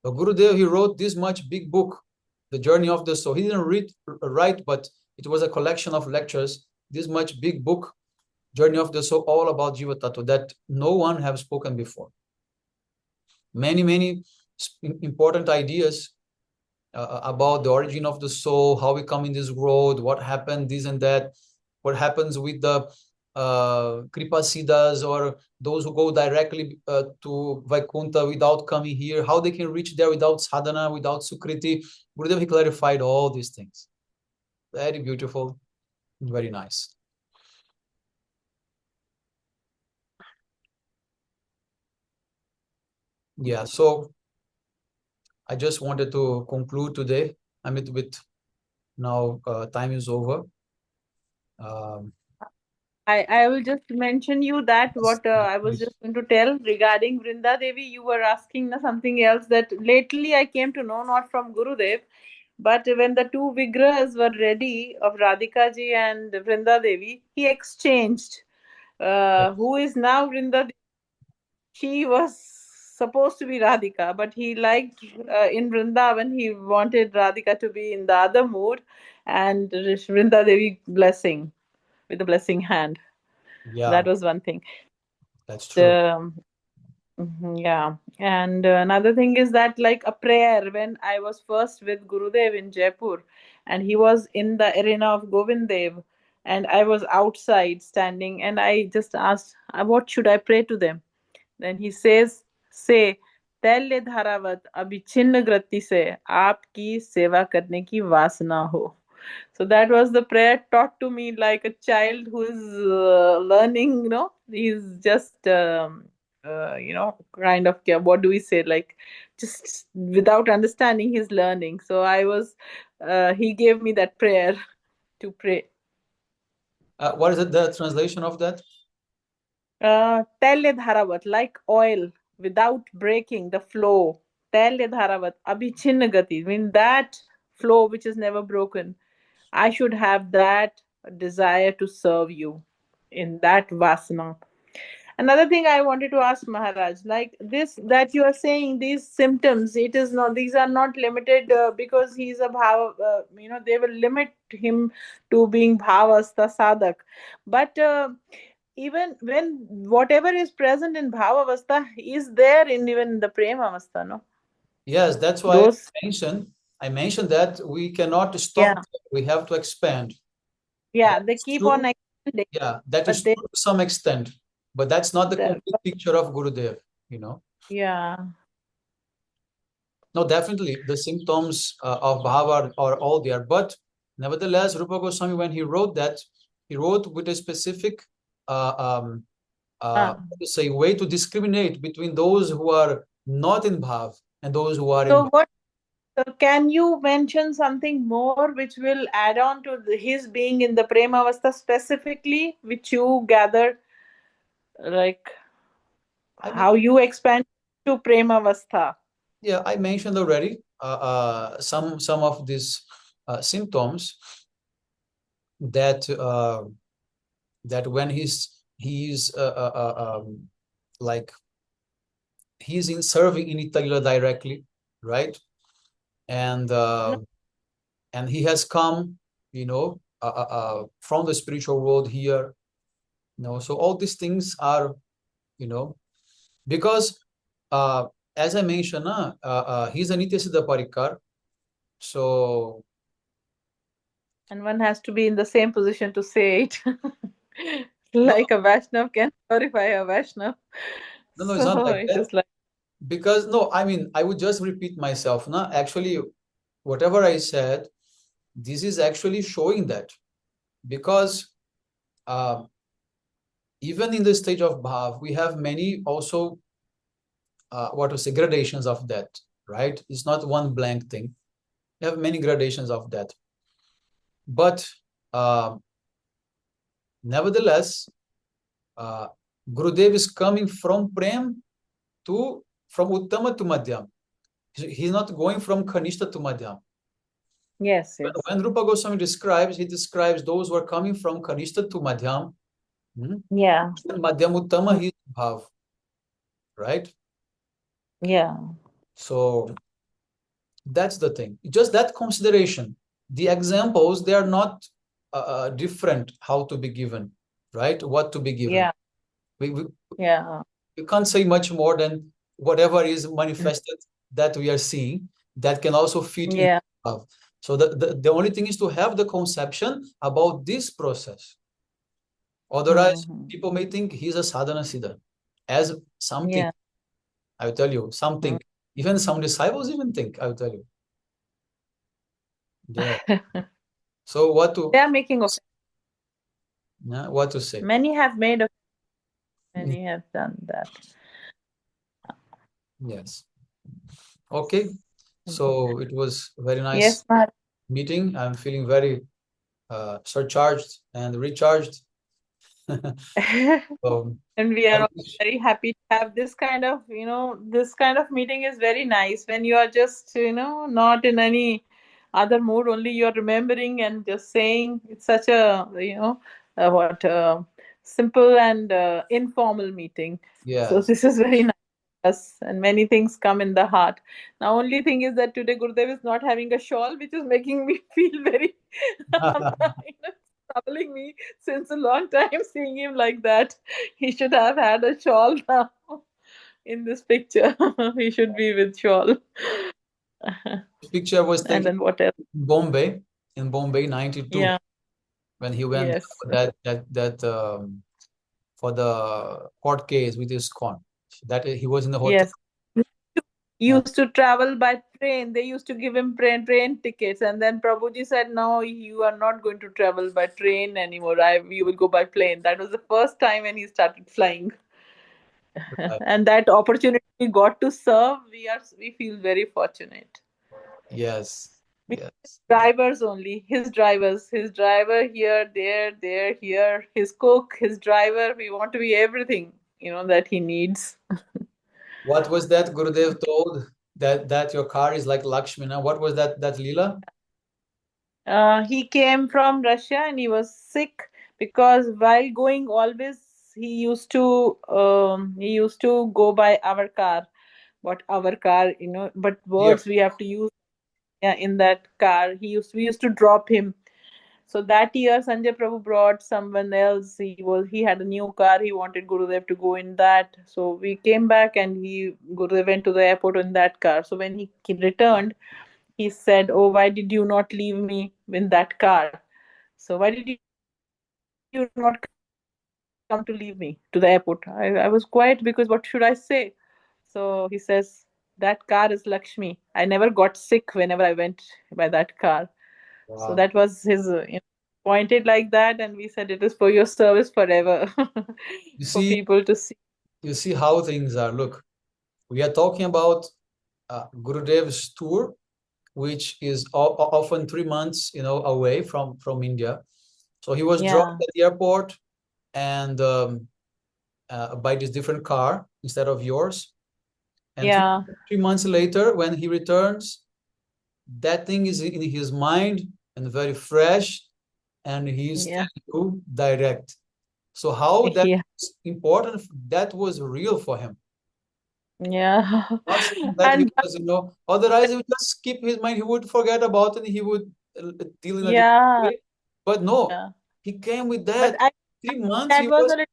But Gurudev, he wrote this much big book, The Journey of the Soul. He didn't write, but it was a collection of lectures, this much big book, Journey of the Soul, all about Jiva Tattva, that no one have spoken before. Many important ideas about the origin of the soul, how we come in this world, what happened, this and that, what happens with the Kripa Siddhas or those who go directly to Vaikuntha without coming here, how they can reach there without sadhana, without Sukriti. Gurudev, he clarified all these things. Very beautiful, very nice. Yeah, so I just wanted to conclude today. I'm a little bit now, time is over. I will just mention you that what I was just going to tell regarding Vrinda Devi. You were asking something else that lately I came to know, not from Gurudev, but when the two Vigrahas were ready of Radhika ji and Vrinda Devi, he exchanged. Who is now Vrinda Devi? She was supposed to be Radhika, but he liked in Vrindavan, he wanted Radhika to be in the other mood, and Vrinda Devi blessing with the blessing hand. Yeah, that was one thing. That's true. Yeah, and another thing is that like a prayer when I was first with Gurudev in Jaipur, and he was in the arena of Govind Dev, and I was outside standing, and I just asked, what should I pray to them? Then he says, say, तैल्य धारावत अभिचिन्न गति से आपकी सेवा करने की वासना हो. So that was the prayer taught to me like a child who is learning, he's just, kind of, what do we say, like just without understanding, he's learning. So he gave me that prayer to pray. What is it, the translation of that? Tailya dharavat, like oil, without breaking the flow. Tailya dharavat, abhichinna gati, mean that flow which is never broken. I should have that desire to serve you in that vasana. Another thing I wanted to ask Maharaj, like this that you are saying, these symptoms, these are not limited because he's a bhava, they will limit him to being bhavasta sadhak. But even when whatever is present in bhava avastha is there in even the prema avastha, no? Yes, that's why Those, I mentioned that we cannot stop yeah, there. We have to expand. yeah, That they is keep true. on expanding, Yeah, that is but they, true to some extent, but that's not the the, complete picture of Gurudev, you know. yeah, No, definitely the symptoms of bhava are all there, but nevertheless, Rupa Goswami, when he wrote that, he wrote with a specific ah. way to discriminate between those who are not in bhav and those who are in So bhav. what? So can you mention something more which will add on to his being in the prema avastha specifically, which you gathered, like I mean, how you expand to prema avastha? yeah, I mentioned already some of these symptoms that that when he's like he's in serving in Italy directly, right? And No. and he has come, from the spiritual world here, So all these things are, because as I mentioned, he's a Nitya Siddha Parikar, so And one has to be in the same position to say it. no, Like a Vaishnav can glorify a Vaishnav. no, it's not So like it that. is like, Because no, I mean, I would just repeat myself. No, actually, whatever I said, this is actually showing that, because uh, even in the stage of bhav, we have many also what to say gradations of that, right? It's not one blank thing. We have many gradations of that, but uh, nevertheless, Gurudev is coming from Prem from Uttama to Madhyam. He's not going from Kanishta to Madhyam. yes, yes. When Rupa Goswami describes, he describes those who are coming from Kanishta to Madhyam. Yeah, Madhyam Uttama, he is Bhav, right? yeah. So that's the thing. Just that consideration. The examples, they are not different how to be given, right? What to be given. Yeah, We yeah. can't say much more than whatever is manifested that we are seeing that can also fit in Yeah. love. So the only thing is to have the conception about this process. Otherwise, Mhm. people may think he's a sadhana siddha as something. Yeah. I will tell you something. Even some disciples even think. I will tell you. Yeah. So They are making of what to say? many have made of many have done that. Yes. Okay. So it was very nice Yes, Maharaj. meeting. I'm feeling very surcharged and recharged. So And we I are also wish, very happy to have this kind of, this kind of meeting is very nice when you are just, not in any other mood, only you're remembering and just saying. It's such a, what, simple and informal meeting. So yes. this is very nice for us, and many things come in the heart. Now, only thing is that today Gurudev is not having a shawl, which is making me feel very, troubling me since a long time seeing him like that. He should have had a shawl now in this picture. He should be with shawl. This picture was And taken then what else? in Bombay 92, Yeah, when he went yes, for that for the court case with his con. That he was in the hotel. yes. He used to travel by train. They used to give him train tickets, and then Prabhuji said, "No, you are not going to travel by train anymore. You will go by plane." That was the first time when he started flying. Right. And that opportunity we got to serve, we feel very fortunate. Yes. We Yes. drivers only, his driver here, there, here, his cook, his driver. We want to be everything, that he needs. What was that Gurudev told that your car is like Lakshmana? What was that Leela? He came from Russia and he was sick because while going always he used to go by our car. What our car, but Here. words we have to use, yeah, in that car. We used to drop him. So that year, Sanjay Prabhu brought someone else. He had a new car. He wanted Gurudev to go in that. So we came back, and Gurudev went to the airport in that car. So when he returned, he said, "Oh, why did you not leave me in that car? So why did you not come to leave me to the airport?" I was quiet because what should I say? So he says, that car is Lakshmi. I never got sick whenever I went by that car. So that was his, Wow. pointed like that, and we said it is for your service forever, for You people see, to see. you see how things are. Look, we are talking about Gurudev's tour, which is often 3 months, away from India. So he was dropped Yeah, at the airport and by this different car instead of yours. And yeah, 3 months later, when he returns, that thing is in his mind and very fresh, and he's yeah, telling you direct. So how that yeah, is important, that was real for him. yeah. Not saying that And because, otherwise he would just keep his mind, he would forget about it, and he would deal in a different yeah, way. But no, yeah. he came with But that. I 3 months he that was was a little.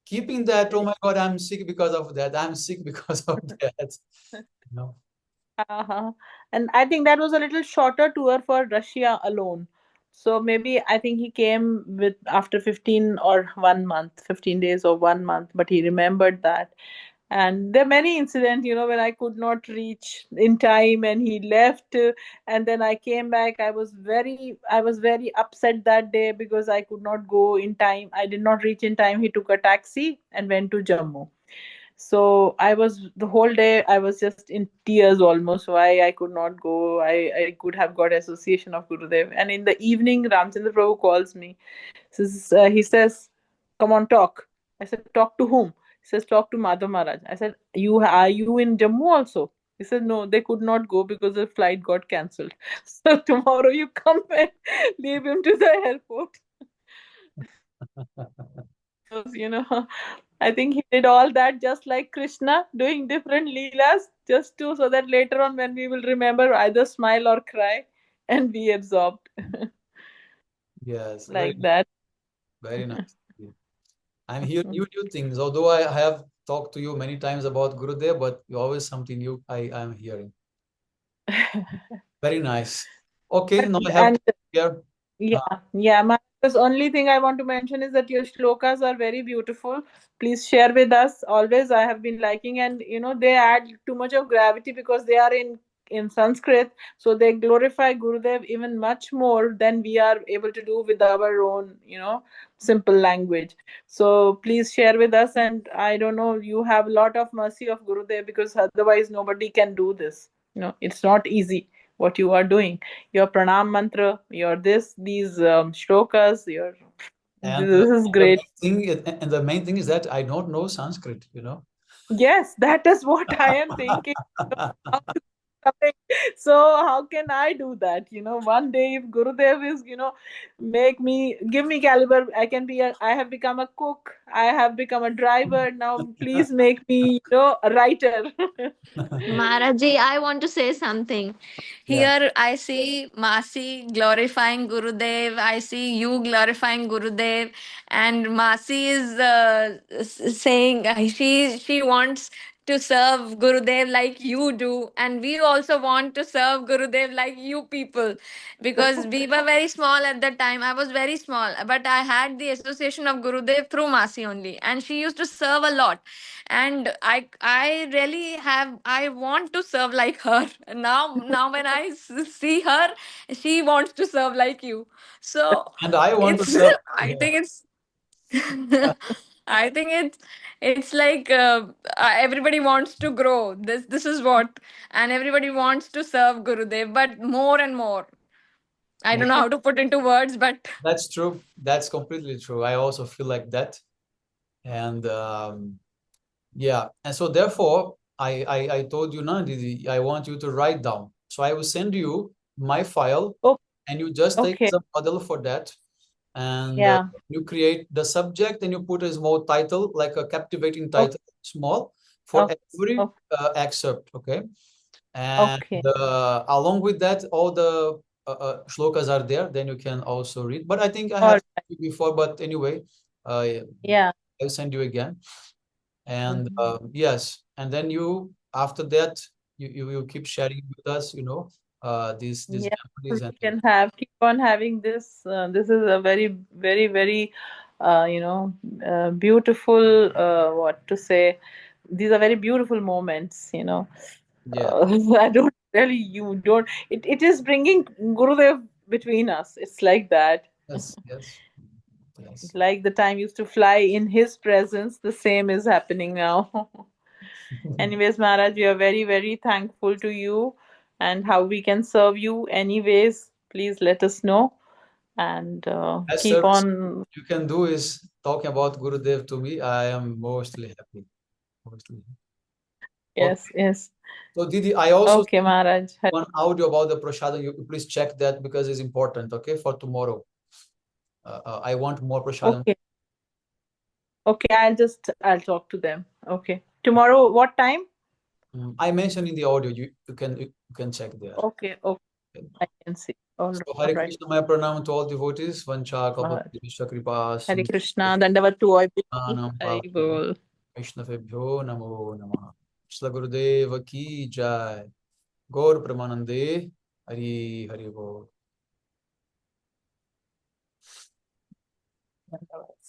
keeping that, oh my God, I'm sick because of that. I'm sick because of that. You know? Uh-huh. And I think that was a little shorter tour for Russia alone. So maybe I think he came with after 15 or 1 month, 15 days or 1 month, but he remembered that. And there are many incidents, when I could not reach in time and he left, and then I came back. I was very upset that day because I could not go in time. I did not reach in time. He took a taxi and went to Jammu. So I was the whole day I was just in tears almost why I could not go. I could have got association of Gurudev. And in the evening, Ramchandra Prabhu calls me. He says, "Come on, talk." I said, "Talk to whom?" He says, "Talk to Madhav Maharaj." I said, Are you in Jammu also?" He said, "No, they could not go because the flight got cancelled. So tomorrow you come and leave him to the airport." Because, I think he did all that just like Krishna, doing different leelas, just to so that later on when we will remember, either smile or cry and be absorbed Yes, very like nice, that. very nice. I'm hearing new things. Although I have talked to you many times about Gurudev, but always something new I'm hearing. Very nice. Okay, now I have And to hear. yeah, yeah. The only thing I want to mention is that your shlokas are very beautiful. Please share with us. Always, I have been liking, and they add too much of gravity because they are in Sanskrit, so they glorify Gurudev even much more than we are able to do with our own, simple language. So please share with us, and I don't know, you have a lot of mercy of Gurudev because otherwise nobody can do this. It's not easy what you are doing, your pranam mantra, your these shlokas, And this is great. the main thing is that I don't know Sanskrit. Yes, that is what I am thinking. How to do something. So how can I do that? One day if Gurudev is, give me caliber, I have become a cook, I have become a driver. Now please make me, a writer. Maharaji, I want to say something. Yeah. Here I see Masi glorifying Gurudev. I see you glorifying Gurudev, and Masi is saying she wants to serve Gurudev like you do, and we also want to serve Gurudev like you people, because we were very small at that time. I was very small, but I had the association of Gurudev through Masi only, and she used to serve a lot, and I really have, I want to serve like her. Now when I see her, she wants to serve like you. So And I want to it's serve. I Yeah. think it's I think it's like everybody wants to grow. This is what, and everybody wants to serve Gurudev, but more and more. I don't know how to put into words, but That's true. That's completely true. I also feel like that. And yeah, and so therefore, I told you, now, Didi, I want you to write down. So I will send you my file, Oh, and you just take okay. the model for that, and Yeah. you create the subject, and you put a small title, like a captivating Okay. title, small, for Okay. every Okay. excerpt, okay? And Okay. along with that, all the shlokas are there, then you can also read. But I think I All have right. before, but anyway, Yeah. I'll send you again. And Mhm. yes, and then you after that you keep sharing with us, these Yeah, we memories and can keep on having this. This is a very, very, very, beautiful. What to say? These are very beautiful moments. yeah, I don't really, you don't. It is bringing Gurudev between us. It's like that. yes, yes, yes. Like the time used to fly in his presence. The same is happening now. Anyways, Maharaj, we are very, very thankful to you, and how we can serve you. Anyways, please let us know, and Best keep service on. you can do is talking about Gurudev to me. I am mostly happy. Mostly. Okay. Yes, yes. So Didi, I also Okay, sent Maharaj. one audio about the prasadam. You please check that because it's important. Okay, for tomorrow. I want more prasadam. Okay, okay. I'll talk to them. Okay. Tomorrow, what time? I mentioned in the audio. You can check there. Okay, okay. Okay. I can see. All So all Hare right. Krishna, my pranam to all devotees. Vancha Maharaj. kalpataru kripa Hare sindhu Krishna. Dandavat to all. Anam Hari Pavane bol. Vaishnavebhyo Namo Namaha. Srila Gurudeva ki jai. Gaur Pramanande. Hari Hari Bol. Dandavat.